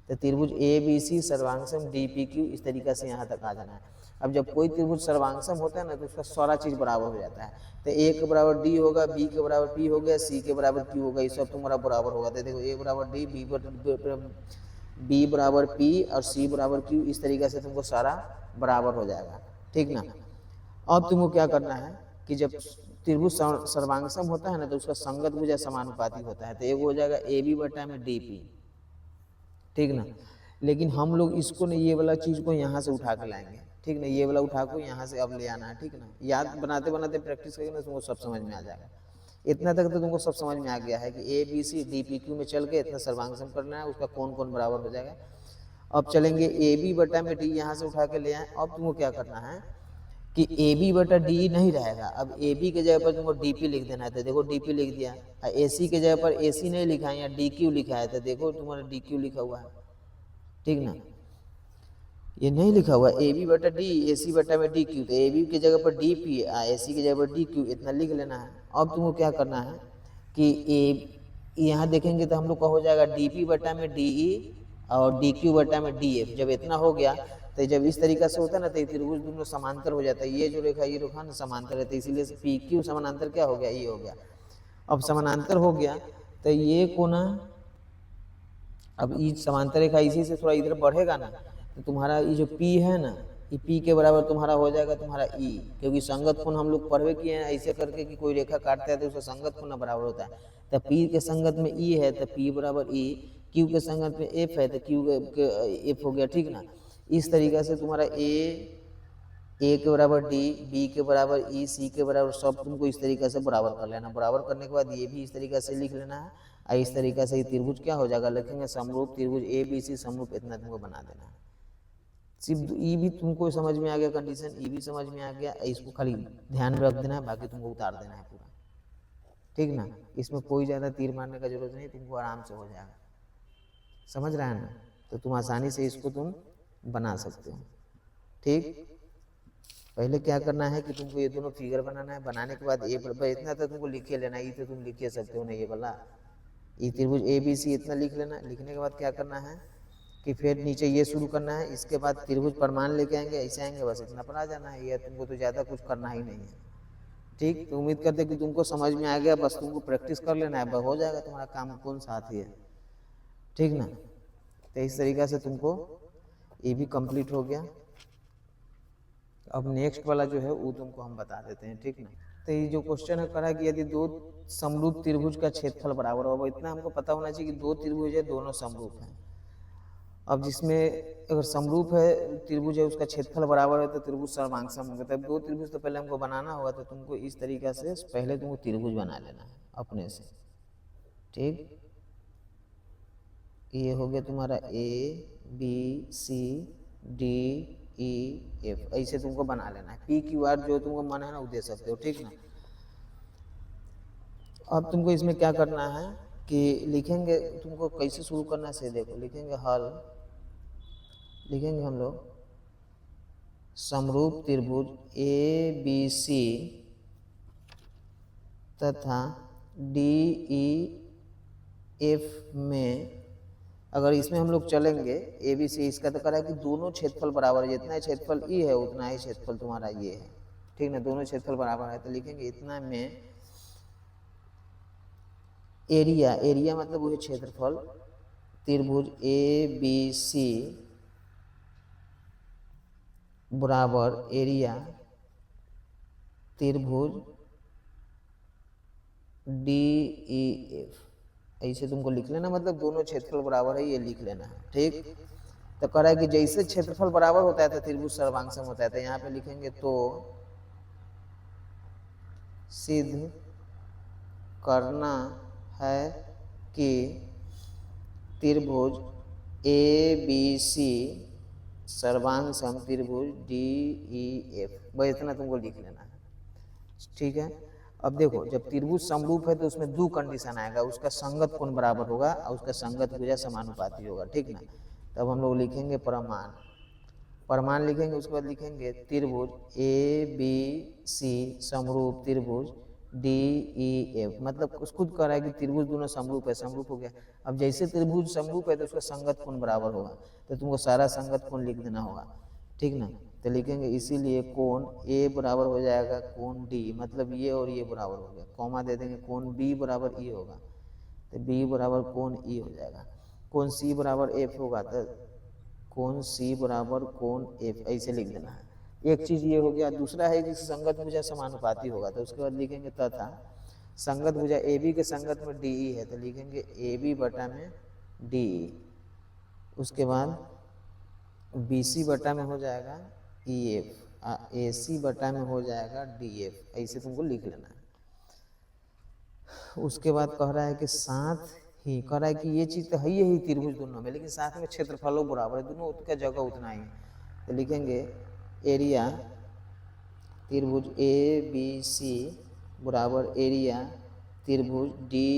तो त्रिभुज ए बी सी सर्वांगसम डी पी क्यू, इस तरीके से यहाँ तक आ जाना है। अब जब कोई त्रिभुज सर्वांगसम होता है ना तो उसका सारा चीज़ बराबर हो जाता है। तो ए के बराबर डी होगा, बी के बराबर पी हो गया, सी के बराबर क्यू होगा, ये सब तुम्हारा बराबर होगा। तो देखो ए बराबर डी, बी बराबर पी और सी बराबर क्यू, इस तरीके से तुमको सारा बराबर हो जाएगा, ठीक ना। अब तुमको क्या करना है कि जब त्रिभुज सर्वांगसम होता है ना तो उसका संगत भुजा समानुपाती होता है। तो एक हो जाएगा ए बी बटा में डी पी, ठीक ना। लेकिन हम लोग इसको नहीं, ये वाला चीज़ को यहाँ से उठा के लाएंगे, ठीक ना, ये वाला उठा को यहाँ से अब ले आना है, ठीक ना। याद बनाते बनाते प्रैक्टिस करेंगे ना तुमको सब समझ में आ जाएगा। इतना तक तो तुमको सब समझ में आ गया है कि A B C D P Q में चल के इतना सर्वांगसम करना है, उसका कौन कौन बराबर हो जाएगा। अब चलेंगे ए बी बटा में डी, यहाँ से उठा के ले आए। अब तुमको क्या करना है कि ए बी बटा डी नहीं रहेगा, अब ए बी के जगह पर तुमको डी पी लिख देना है। तो देखो डी पी लिख दिया, ए सी के जगह पर ए सी नहीं लिखा है, यहाँ डी क्यू लिखा है, तो देखो तुम्हारा डी क्यू लिखा हुआ है, ठीक ना। ये नहीं लिखा हुआ ए बी बटा डी, ए सी बटा में डी क्यू, तो ए बी की जगह पर डी पी, ए सी की जगह पर डी क्यू, इतना लिख लेना है। अब तुमको क्या करना है कि ए यहाँ देखेंगे तो हम लोग का हो जाएगा डी पी बटा में डी ई और डी क्यू बटा में डी एफ। जब इतना हो गया तो जब इस तरीका से होता है ना तो त्रिभुज दोनों समांतर हो जाता है। ये जो रेखा ये रेखा ना समांतर है, तो इसीलिए पी क्यू समानांतर क्या हो गया, ये हो गया। अब समानांतर हो गया तो ये कोना, अब ये समांतर रेखा इसी से थोड़ा इधर बढ़ेगा ना तो तुम्हारा ये जो P है ना, ये P के बराबर तुम्हारा हो जाएगा तुम्हारा E, क्योंकि संगत कोण हम लोग पढ़वे किए हैं ऐसे करके कि कोई रेखा काटता है तो उसका संगत कोण बराबर होता है। तो P के संगत में E है तो P बराबर E, Q के संगत में F है तो Q के F हो गया, ठीक ना। इस तरीके से तुम्हारा A ए के बराबर डी, बी के बराबर ई, सी के बराबर, सब तुमको इस तरीके से बराबर कर लेना। बराबर करने के बाद ये भी इस तरीके से लिख लेना है, और इस तरीके से ये त्रिभुज क्या हो जाएगा, लिखेंगे समरूप त्रिभुज ए बी सी समरूप, इतना तुमको बना देना है। सिर्फ ई भी तुमको समझ में आ गया, कंडीशन ई भी समझ में आ गया, इसको खाली ध्यान में रख देना है, बाकी तुमको उतार देना है पूरा, ठीक ना। इसमें कोई ज़्यादा तीर मारने का जरूरत नहीं, तुमको आराम से हो जाएगा, समझ रहा है ना। तो तुम आसानी से इसको तुम बना सकते हो, ठीक। पहले क्या करना है कि तुमको ये दोनों फिगर बनाना है। बनाने के बाद ए इतना तो तुमको लिखे लेना, ये तो तुम लिख के सकते हो ना, ये वाला ये त्रिभुज ए बी सी इतना लिख लेना। लिखने के बाद क्या करना है कि फिर नीचे ये शुरू करना है, इसके बाद त्रिभुज प्रमाण लेके आएंगे, ऐसे आएंगे, बस इतना पर आ जाना है। ये तुमको तो ज़्यादा कुछ करना ही नहीं है, ठीक। तो उम्मीद करते कि तुमको समझ में आ गया, बस तुमको प्रैक्टिस कर लेना है, हो जाएगा तुम्हारा काम, कौन साथ ही है, ठीक ना। तो इस तरीक़ा से तुमको ये भी कंप्लीट हो गया। अब नेक्स्ट वाला जो है वो तुमको हम बता देते हैं, ठीक ना। तो ये जो क्वेश्चन है करा कि यदि दो समरूप त्रिभुज का क्षेत्रफल बराबर हो, इतना हमको पता होना चाहिए कि दो त्रिभुज है, दोनों समरूप हैं। अब जिसमें अगर समरूप है त्रिभुज है, उसका क्षेत्रफल बराबर है, तो त्रिभुज सर्वांगसम होगा। तब दो त्रिभुज तो पहले हमको बनाना होगा, तो तुमको इस तरीक़ा से पहले तुमको त्रिभुज बना लेना है अपने से, ठीक। ये हो गया तुम्हारा A B C D E F, ऐसे तुमको बना लेना है। पी क्यू आर जो तुमको मन है ना वो दे सकते हो, ठीक ना। अब तुमको इसमें क्या करना है कि लिखेंगे, तुमको कैसे शुरू करना है देखो, लिखेंगे हल, लिखेंगे हम लोग समरूप त्रिभुज ए बी सी तथा डी ई एफ में, अगर इसमें हम लोग चलेंगे ए बी सी, इसका तो करा है कि दोनों क्षेत्रफल बराबर है, जितना क्षेत्रफल ई है उतना ही क्षेत्रफल तुम्हारा ये है, ठीक ना। दोनों क्षेत्रफल बराबर है, तो लिखेंगे इतना में एरिया, एरिया मतलब वो है क्षेत्रफल, त्रिभुज ए बी सी बराबर एरिया त्रिभुज डी ई एफ, ऐसे तुमको लिख लेना, मतलब दोनों क्षेत्रफल बराबर है ये लिख लेना है, ठीक। तो कह रहा है कि जैसे क्षेत्रफल बराबर होता है तो त्रिभुज सर्वांगसम होता है, तो यहाँ पे लिखेंगे तो सिद्ध करना है कि त्रिभुज ए बी सी सर्वांगसम त्रिभुज डी ई एफ, बस इतना तुमको लिख लेना है, ठीक है। अब देखो जब त्रिभुज समरूप है तो उसमें दो कंडीशन आएगा, उसका संगत कोण बराबर होगा और उसका संगत भुजा समानुपाती होगा, ठीक ना। तब हम लोग लिखेंगे प्रमाण, प्रमाण लिखेंगे, उसके बाद लिखेंगे त्रिभुज ए बी सी समरूप त्रिभुज डी ई एफ, मतलब कुछ खुद कह रहा है कि त्रिभुज दोनों समरूप है, समरूप हो गया। अब जैसे त्रिभुज समरूप है तो उसका संगत कोण बराबर होगा, तो तुमको सारा संगत कोण लिख देना होगा, ठीक ना। तो लिखेंगे इसीलिए कोण ए बराबर हो जाएगा कोण डी, मतलब ये और ये बराबर हो गया, कॉमा दे देंगे, कोण बी बराबर ई होगा, तो बी बराबर कोण ई हो जाएगा। कोण सी बराबर एफ होगा, तो कोण सी बराबर कोण एफ, ऐसे लिख देना है। एक चीज़ ये हो गया। दूसरा है कि संगत भुजा समानुपाती होगा, तो उसके बाद लिखेंगे तथा संगत भुजा ए बी के संगत में डी ई है, तो लिखेंगे ए बी बटा में डी ई, उसके बाद बी सी बटा में हो जाएगा ई एफ, ए सी बटा में हो जाएगा डी एफ, ऐसे तुमको लिख लेना है। उसके बाद कह रहा है कि साथ ही कह रहा है कि ये चीज़ तो है ही त्रिभुज दोनों में, लेकिन साथ में क्षेत्रफलों बराबर है, दोनों का जगह उतना ही, तो लिखेंगे एरिया त्रिभुज ए बी सी बराबर एरिया त्रिभुज डी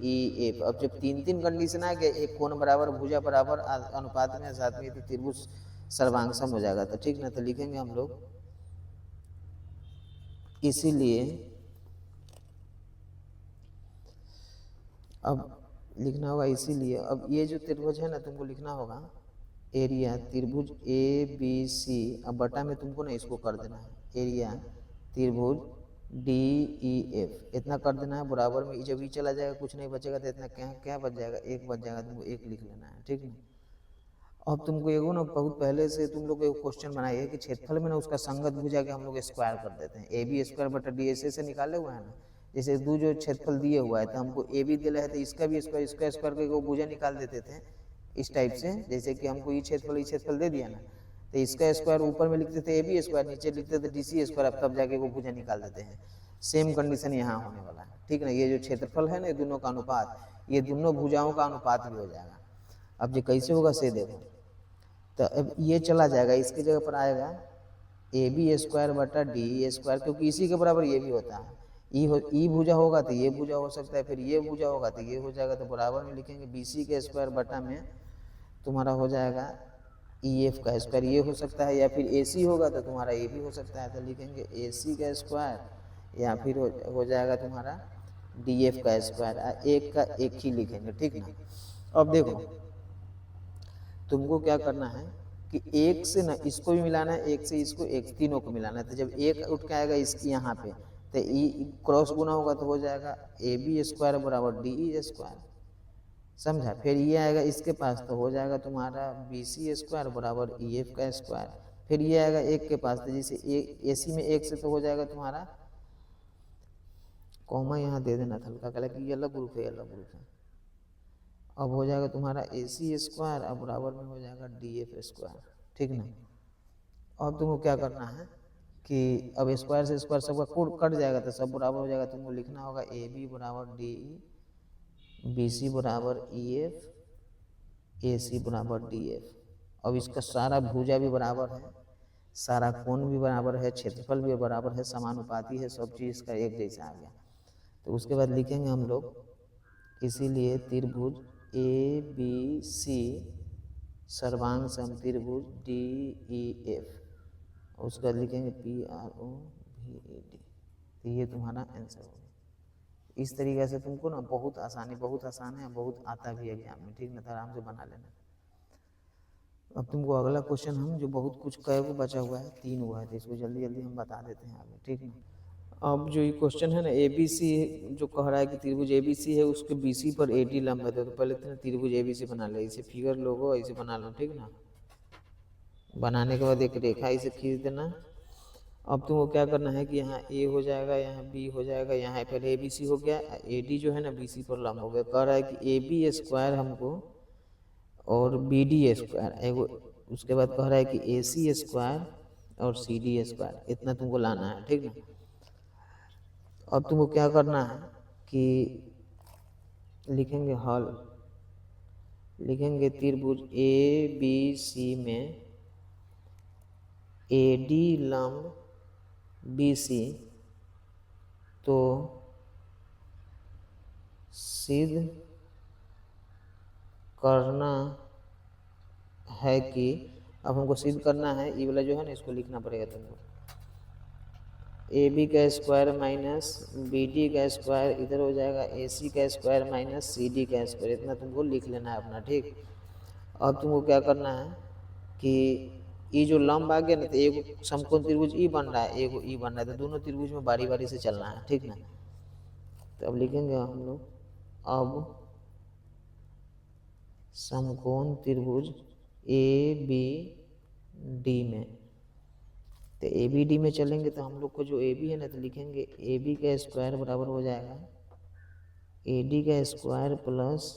ई एफ। अब जब तीन तीन कंडीशन आ गए, एक कोण बराबर, भुजा बराबर, अनुपात में, साथ में, तो त्रिभुज सर्वांगसम हो जाएगा, तो ठीक ना। तो लिखेंगे हम लोग इसीलिए, अब लिखना होगा इसीलिए, अब ये जो त्रिभुज है ना तुमको लिखना होगा एरिया त्रिभुज ए बी सी, अब बटा में तुमको ना इसको कर देना है एरिया त्रिभुज डी ई एफ, इतना कर देना है बराबर में। जब ई चला जाएगा कुछ नहीं बचेगा, तो इतना क्या क्या बच जाएगा, एक बच जाएगा, तुमको एक लिख लेना है, ठीक है। अब तुमको एगो ना बहुत पहले से तुम लोग एक क्वेश्चन बनाई है कि क्षेत्रफल में ना उसका संगत भुजा के हम लोग स्क्वायर कर देते हैं, ए बी स्क्वायर बटा डी से निकाले हुआ है ना। जैसे दो जो क्षेत्रफल दिए हुआ है तो हमको ए बी दिया है, तो इसका भी स्क्वायर, इसका स्क्वायर करके वो भुजा निकाल देते थे इस टाइप से। जैसे कि हमको ई क्षेत्रफल दे दिया ना, तो इसका स्क्वायर ऊपर में लिखते थे ए बी स्क्वायर, नीचे लिखते थे डी सी स्क्वायर, अब तब जाके वो भुजा निकाल देते हैं। सेम कंडीशन यहाँ होने वाला है, ठीक ना। ये जो क्षेत्रफल है ना, ये दोनों का अनुपात, ये दोनों भुजाओं का अनुपात भी हो जाएगा। अब ये कैसे होगा से देखो, तो अब ये चला जाएगा, इसकी जगह पर आएगा ए बी स्क्वायर बटा डी स्क्वायर, क्योंकि इसी के बराबर ये भी होता है। ई भुजा होगा तो ये भुजा हो सकता है, फिर ये भुजा होगा तो ये हो जाएगा, तो बराबर में लिखेंगे बी सी के स्क्वायर बटा में तुम्हारा हो जाएगा ई एफ का स्क्वायर, ये हो सकता है, या फिर ए सी होगा तो तुम्हारा ये भी हो सकता है, तो लिखेंगे ए सी का स्क्वायर, या फिर हो जाएगा तुम्हारा डी एफ का स्क्वायर, एक का एक ही लिखेंगे, ठीक ना। अब देखो तुमको क्या करना है कि एक से ना इसको भी मिलाना है, एक से इसको, एक तीनों को मिलाना है। तो जब एक उठ के आएगा इसकी यहाँ पे, तो ई क्रॉस गुना होगा तो हो जाएगा ए बी स्क्वायर बराबर डी ई स्क्वायर, समझा। फिर ये आएगा इसके पास तो हो जाएगा तुम्हारा बी सी स्क्वायर बराबर ई एफ का स्क्वायर। फिर ये आएगा एक के पास, तो जैसे ए सी में एक से तो हो जाएगा तुम्हारा, कॉमा यहाँ दे देना था हल्का, कह कि ये अलग ग्रुप है, अलग ग्रुप है। अब हो जाएगा तुम्हारा ए सी स्क्वायर, अब बराबर में हो जाएगा डी एफ स्क्वायर, ठीक ना। अब तुमको क्या करना है कि अब स्क्वायर से स्क्वायर सबका कोड कट जाएगा, तो सब बराबर हो जाएगा। तुमको लिखना होगा ए बी बराबर डी ई, बी सी बराबर ई एफ, ए सी बराबर डी एफ। अब इसका सारा भुजा भी बराबर है, सारा कोण भी बराबर है, क्षेत्रफल भी बराबर है, समानुपाती है, सब चीज़ इसका एक जैसा आ गया। तो उसके बाद लिखेंगे हम लोग, इसीलिए त्रिभुज ए बी सी सर्वांग समत्रिभुज डी ई एफ, उसके बाद लिखेंगे P R O V A D. तो ये तुम्हारा आंसर होगा। इस तरीके से तुमको ना बहुत आसान है, बहुत आता भी एग्जाम में, ठीक ना, तो आराम से बना लेना। अब तुमको अगला क्वेश्चन हम जो बहुत कुछ कई को बचा हुआ है, 3 हुआ है, तो इसको जल्दी जल्दी हम बता देते हैं आगे, ठीक ना। अब जो ये क्वेश्चन है ना, ए बी सी जो कह रहा है कि त्रिभुज ए बी सी है, उसके बी सी पर ए डी लंब है, तो पहले तो त्रिभुज ए बी सी बना ले, इसे फिगर लोगो ऐसे बना लो, ठीक ना। बनाने के बाद एक रेखा इसे खींच देना। अब तुमको क्या करना है कि यहाँ ए हो जाएगा, यहाँ बी हो जाएगा, यहाँ पहले ए बी सी हो गया, ए डी जो है ना बी सी पर लंब हो गया। कह रहा है कि ए बी स्क्वायर हमको और बी डी स्क्वायर एगो, उसके बाद कह रहा है कि ए सी स्क्वायर और सी डी स्क्वायर, इतना तुमको लाना है, ठीक ना। अब तुमको क्या करना है कि लिखेंगे हल, लिखेंगे त्रिभुज ए बी सी में ए डी लंब बी सी, तो सिद्ध करना है कि, अब हमको सिद्ध करना है, ये वाला जो है ना इसको लिखना पड़ेगा तुमको, ए बी का स्क्वायर माइनस बी डी का स्क्वायर, इधर हो जाएगा ए सी का स्क्वायर माइनस सी डी का स्क्वायर, इतना तुमको लिख लेना है अपना, ठीक। अब तुमको क्या करना है कि ये जो लंब आ गया ना, तो एक समकोण त्रिभुज ई बन रहा है, एक ई बन रहा है, तो दोनों त्रिभुज में बारी बारी से चलना है, ठीक ना। तो अब लिखेंगे हम लोग, अब समकोण त्रिभुज ए बी डी में, तो ए बी डी में चलेंगे तो हम लोग को जो ए बी है ना, तो लिखेंगे ए बी का स्क्वायर बराबर हो जाएगा ए डी का स्क्वायर प्लस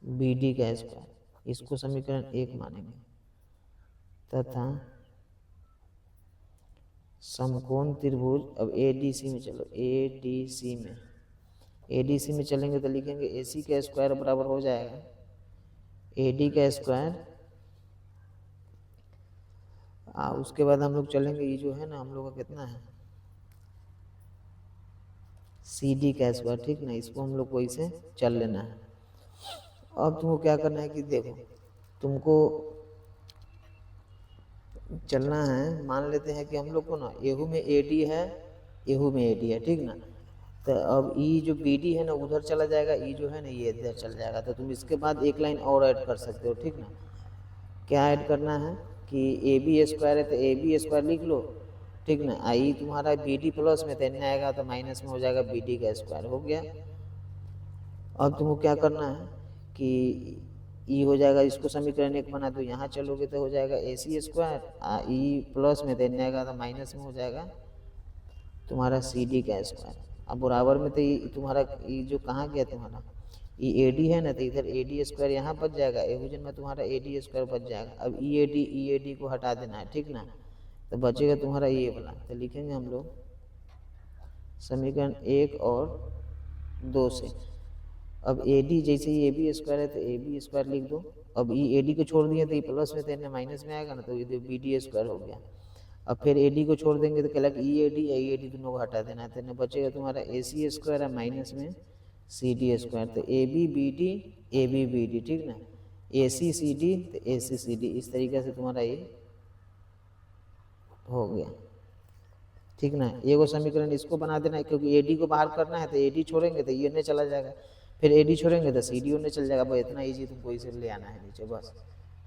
बी डी का स्क्वायर, इसको समीकरण 1 मानेंगे, तथा समकोण त्रिभुज, अब ए डी सी में चलो, ए डी सी में, ए डी सी में चलेंगे तो लिखेंगे ए सी का स्क्वायर बराबर हो जाएगा ए डी का स्क्वायर, उसके बाद हम लोग चलेंगे, ये जो है ना हम लोग का कितना है सी डी का स्क्वायर, ठीक ना, इसको हम लोग को इसे चल लेना है। अब तुमको क्या करना है कि देखो, तुमको चलना है, मान लेते हैं कि हम लोग को ना एहू में ए डी है, एहू में ए डी है, ठीक ना। तो अब ई जो बी डी है ना उधर चला जाएगा, ई जो है ना ये इधर चल जाएगा, तो तुम इसके बाद एक लाइन और ऐड कर सकते हो, ठीक ना। क्या ऐड करना है कि ए बी स्क्वायर है तो ए बी स्क्वायर लिख लो, ठीक ना। आई तुम्हारा बी डी प्लस में तो आएगा तो माइनस में हो जाएगा बी डी का स्क्वायर, हो गया। अब तुमको क्या करना है कि ई हो जाएगा, इसको समीकरण 1 बना दो, यहाँ चलोगे तो हो जाएगा ए सी स्क्वायर, ई प्लस में तो आएगा तो माइनस में हो जाएगा तुम्हारा सी डी का स्क्वायर। अब बराबर में तो ये तुम्हारा ये जो कहाँ गया तुम्हारा ई ए डी है ना, तो इधर ए डी स्क्वायर यहाँ बच जाएगा, एहुजन में तुम्हारा ए डी स्क्वायर बच जाएगा। अब ई ए डी को हटा देना है, ठीक ना, तो बचेगा तुम्हारा ये वाला। तो लिखेंगे हम लोग समीकरण 1 और 2 से। अब ए डी जैसे ही ए बी स्क्वायर है तो ए बी स्क्वायर लिख दो। अब ई ए डी को छोड़ दिए तो ये प्लस में तो माइनस में आएगा ना, तो ये बी डी स्क्वायर हो गया। अब फिर ए डी को छोड़ देंगे तो क्या ई ए डी दोनों को हटा देना है, तो बचेगा तुम्हारा ए सी स्क्वायर है माइनस में सी डी स्क्वायर। तो A B B D A B B D, ठीक ना, ए सी सी डी तो ए सी सी डी, इस तरीके से तुम्हारा ये हो गया, ठीक ना। ये वो समीकरण इसको बना देना है, क्योंकि ए डी को बाहर करना है तो ए डी छोड़ेंगे तो ये ने चला जाएगा, फिर ए डी छोड़ेंगे तो सी डी होने चल जाएगा। बस इतना ईजी तुमको इसे ले आना है नीचे, बस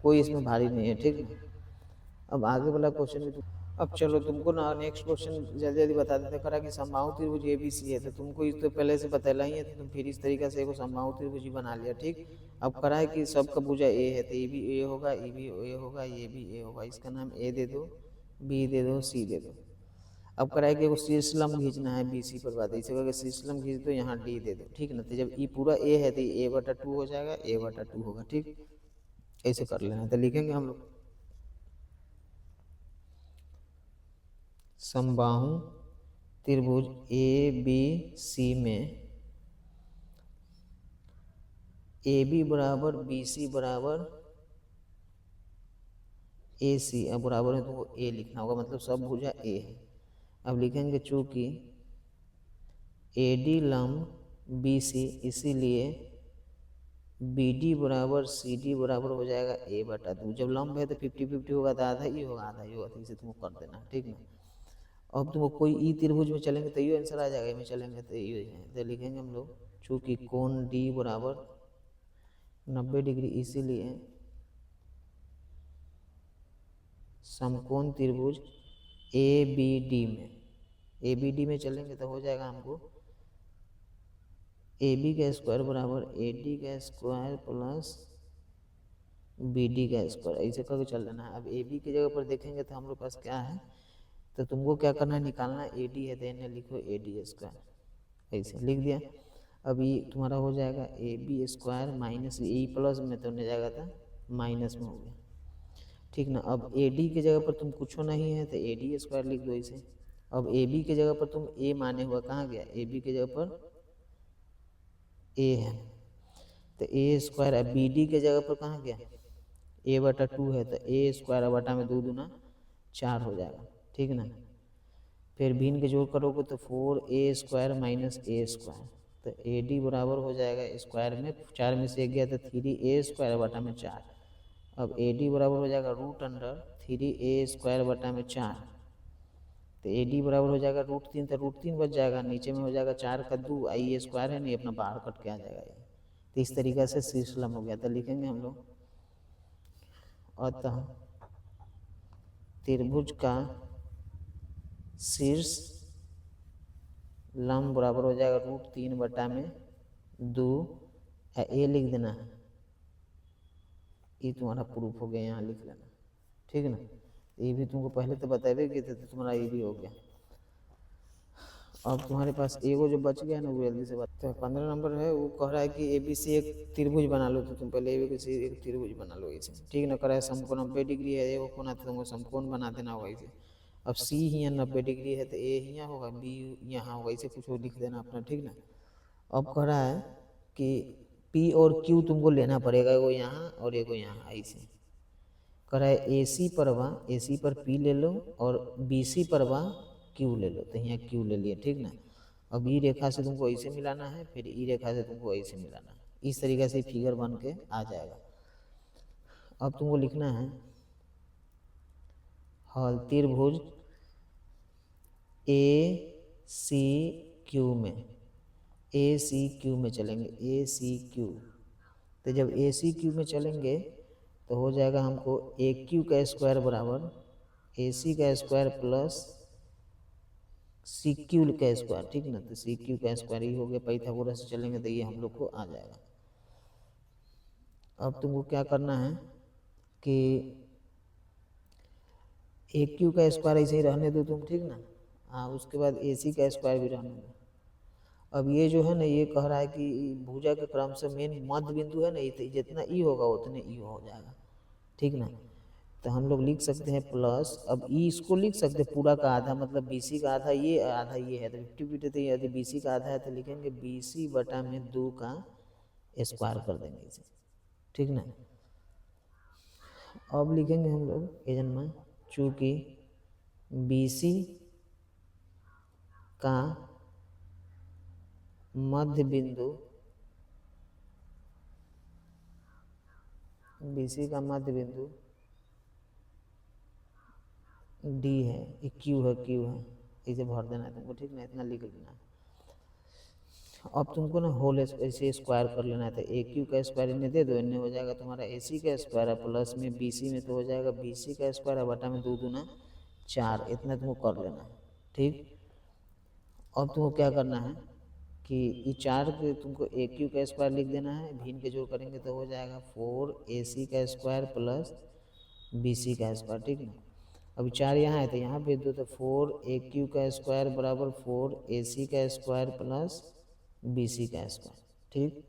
कोई इसमें भारी नहीं है, ठीक है। अब आगे वाला क्वेश्चन भी अब चलो तुमको ना नेक्स्ट क्वेश्चन जल्दी जल्दी बता देते। करा कि समबाहु त्रिभुज ए बी सी है, तो तुमको इस तो पहले से बतला ही है, तो तुम फिर इस तरीके से एक समबाहु त्रिभुज बना लिया, ठीक। अब करा है कि सबका भुजा ए है, तो ये भी ए होगा, ये भी ए होगा, ये भी ए होगा, इसका नाम ए दे दो, बी दे दो, सी दे दो। अब करा है कि शीर्ष लंब खींचना है बी सी पर बात, इसे करके शीर्ष लंब खींच दो, यहाँ डी दे दो, ठीक ना। तो जब ई पूरा ए है तो ए बटा 2 हो जाएगा, ए बटा 2 होगा, ठीक। ऐसे कर लेना। तो लिखेंगे हम लोग समबाहु त्रिभुज ए बी सी में ए बी बराबर बी सी बराबर ए सी, अब बराबर है तो वो ए लिखना होगा, मतलब सब भुजा ए है। अब लिखेंगे चूंकि ए डी लंब बी सी, इसीलिए बी डी बराबर सी डी बराबर हो जाएगा ए बटा 2। जब लंब है तो 50-50 होगा, तो आधा ही होगा आधा ही होगा, तो इसे तुमको कर देना, ठीक ना। अब तुमको कोई ई त्रिभुज में चलेंगे तो ये आंसर आ जाएगा, में चलेंगे तो ये है। तो लिखेंगे हम लोग चूंकि कोण डी बराबर 90 डिग्री, इसीलिए समकोण त्रिभुज ए बी डी में, ए बी डी में चलेंगे तो हो जाएगा हमको ए बी का स्क्वायर बराबर ए डी का स्क्वायर प्लस बी डी का स्क्वायर, ऐसे करके चल लेना है। अब ए बी की जगह पर देखेंगे तो हम लोग पास क्या है, तो तुमको क्या करना है, निकालना ए डी है तो इन्हें लिखो ए डी स्क्वायर, ऐसे लिख दिया। अब ये तुम्हारा हो जाएगा A B square minus A plus में तो नहीं जाएगा था माइनस में हो गया, ठीक ना। अब ए डी की जगह पर तुम कुछ नहीं है तो ए डी स्क्वायर लिख दो ऐसे। अब ए बी की जगह पर तुम ए माने हुआ कहाँ गया, ए बी की जगह पर ए है तो ए स्क्वायर, अब बी डी की जगह पर कहाँ गया, ए बटा 2 है तो ए स्क्वायर बटा में 2 दूना 4 हो जाएगा, ठीक ना। फिर भिन्न के जोड़ करोगे तो 4a स्क्वायर माइनस ए स्क्वायर, तो ए डी बराबर हो जाएगा स्क्वायर में 4 में से 1 गया तो 3a स्क्वायर बटा में 4। अब ए डी बराबर हो जाएगा रूट अंडर 3a स्क्वायर बटा में 4, तो ए डी बराबर हो जाएगा √3, तो √3 बच जाएगा, नीचे में हो जाएगा 4 का 2, आई स्क्वायर है नहीं अपना बाहर कट के आ जाएगा ये। तो इस तरीके से शीर्ष लंब हो गया। तो लिखेंगे हम लोग अतः त्रिभुज का शीर्ष लंब बराबर हो जाएगा √3 बटा में 2, ए लिख देना है, ये तुम्हारा प्रूफ हो गया, यहाँ लिख लेना, ठीक है ना। ये भी तुमको पहले तो बताए गए थे, तो तुम्हारा ये भी हो गया। अब तुम्हारे पास एगो जो बच गया ना वो जल्दी से बता। 15 नंबर है, वो कह रहा है कि ए बी सी एक त्रिभुज बना लो, तो तुम पहले ए बी सी एक त्रिभुज बना लो ऐसे, ठीक ना। करा है समकोण 90 डिग्री है, एगो कोना तो तुमको समकोण बना देना होगा ऐसे। अब सी यहाँ 90 डिग्री है तो ए यहाँ होगा, बी यहाँ होगा, ऐसे कुछ लिख देना अपना, ठीक ना। अब कह रहा है कि पी और क्यू तुमको लेना पड़ेगा, एगो यहाँ और एगो यहाँ, ऐसे कह रहा है ए सी पर वा, ए सी पर पी ले लो और बी सी पर वा क्यू ले लो, तो यहाँ क्यू ले लिए, ठीक ना। अब ई रेखा से तुमको ऐसे मिलाना है, फिर ई रेखा से तुमको ऐसे मिलाना है, इस तरीके से फिगर बन के आ जाएगा। अब तुमको लिखना है हल त्रिभुज ए सी क्यू में, ए सी क्यू में चलेंगे, ए सी क्यू। तो जब ए सी क्यू में चलेंगे तो हो जाएगा हमको ए क्यू का स्क्वायर बराबर ए सी का स्क्वायर प्लस सी क्यू का स्क्वायर, ठीक ना। तो सी क्यू का स्क्वायर ही हो गया, पाइथागोरस से चलेंगे तो ये हम लोग को आ जाएगा। अब तुमको क्या करना है कि ए क्यू का स्क्वायर ऐसे ही रहने दो तुम, ठीक ना। हाँ, उसके बाद ए सी का स्क्वायर भी रहने दो। अब ये जो है ना, ये कह रहा है कि भुजा के क्रम से मेन मध्य बिंदु है ना, जितना ई होगा उतने ई हो जाएगा, ठीक ना। तो हम लोग लिख सकते हैं प्लस, अब ई इसको लिख सकते हैं पूरा का आधा, मतलब बीसी का आधा ये है तो 50 तो यदि बीसी का आधा है तो लिखेंगे बीसी बटा में 2 का स्क्वायर कर देंगे इसे, ठीक ना। अब लिखेंगे हम लोग एजन में, चूँकि बीसी का मध्य बिंदु, बीसी का मध्य बिंदु डी है, ये क्यू है, इसे भर देना है तुमको, ठीक ना, इतना लिख लेना है। अब तुमको ना होल ऐसे स्क्वायर कर लेना है, तो ए क्यू का स्क्वायर इन्हें दे दो, इन्हें हो जाएगा तुम्हारा ए सी का स्क्वायर है, प्लस में बी सी में तो हो जाएगा बी सी का स्क्वायर है, बटा में 2 दूना 4, इतना तुमको कर लेना है, ठीक। अब तुमको क्या करना है कि ये 4 के तुमको ए क्यू का स्क्वायर लिख देना है, भिन्न के जोड़ करेंगे तो हो जाएगा 4 ए सी का स्क्वायर प्लस बी सी का स्क्वायर, ठीक ना। अभी 4 यहाँ है तो यहाँ भेज दो, तो 4 ए क्यू का स्क्वायर बराबर 4 ए सी का स्क्वायर प्लस बी सी का स्क्वायर, ठीक।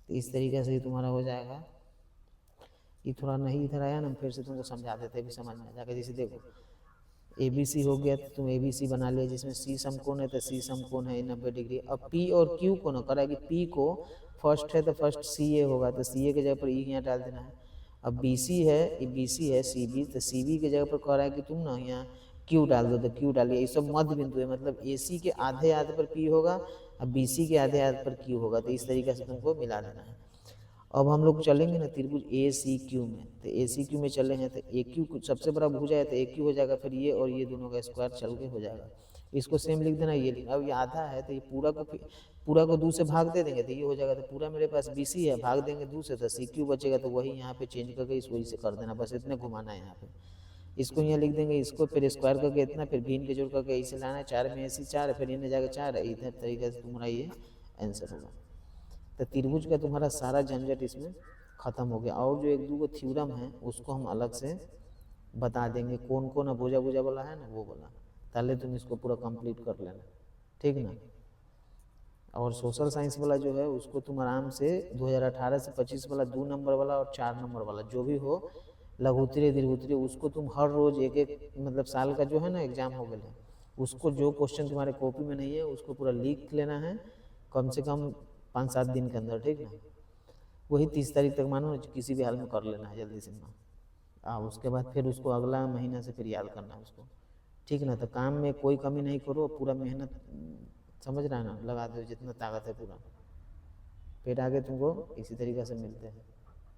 तो इस तरीके से ही तुम्हारा हो जाएगा। ये थोड़ा नहीं इधर आया ना, फिर से तुमको समझा देते भी समझ में आ जाएगा। जैसे देखो ए बी सी हो गया तो तुम ए बी सी बना लिया, जिसमें सी समकोण है तो सी समकोण है 90 डिग्री। अब पी और क्यू को ना करा कि पी को फर्स्ट है तो फर्स्ट सी ए होगा, तो सी ए के जगह पर ई यहाँ डाल देना है। अब बी सी है, ये बी सी है सी बी, तो सी बी के जगह पर कह रहा है कि तुम ना यहाँ क्यू डाल दो, तो क्यू डालिए। ये सब मध्य बिंदु है, मतलब ए सी के आधे आधे पर पी होगा, अब बी सी के आधे आधे पर क्यू होगा, तो इस तरीके से तुमको मिला देना है। अब हम लोग चलेंगे ना त्रिभुज ए सी क्यू में, तो ए सी क्यू में चले हैं तो ए क्यू सबसे बड़ा भुजा है तो ए क्यू हो जाएगा, फिर ये और ये दोनों का स्क्वायर चल के हो जाएगा। इसको सेम लिख देना, ये लिखना। अब ये आधा है तो ये पूरा को 2 से भाग दे देंगे तो ये हो जाएगा। तो पूरा मेरे पास बी सी है, भाग देंगे 2 से तो सी क्यू बचेगा, तो वही यहाँ पे चेंज करके इसको इसे कर देना, बस इतने घुमाना है यहाँ पे। इसको यहाँ लिख देंगे, इसको फिर स्क्वायर करके इतना, फिर भिन्न के जोड़ करके इसे लाना है, 4 में ऐसी 4 फिर इन्हें जाकर 4 है, इधर तरीके से तुम्हारा ये आंसर होगा। तो त्रिभुज का तुम्हारा सारा झंझट इसमें ख़त्म हो गया। और जो 1-2 थ्योरम है उसको हम अलग से बता देंगे, कौन कौन भुजा वाला है ना वो वाला, पहले तुम इसको पूरा कंप्लीट कर लेना, ठीक ना। और सोशल साइंस वाला जो है उसको तुम आराम से 2018 से 25 वाला 2 नंबर वाला और 4 नंबर वाला जो भी हो, लघुत्तरीय दीर्घोत्तरीय, उसको तुम हर रोज़ एक मतलब साल का जो है ना एग्जाम हो गया, उसको जो क्वेश्चन तुम्हारे कॉपी में नहीं है उसको पूरा लिख लेना है, कम से कम 5-7 दिन के अंदर, ठीक ना। वही 30 तारीख तक मानो किसी भी हाल में कर लेना है जल्दी से ना। उसके बाद फिर उसको अगला महीना से फिर याद करना है उसको, ठीक ना। तो काम में कोई कमी नहीं करो, पूरा मेहनत समझ रहा है ना, लगा दो जितना ताकत है पूरा, फिर आगे तुमको इसी तरीके से मिलते हैं।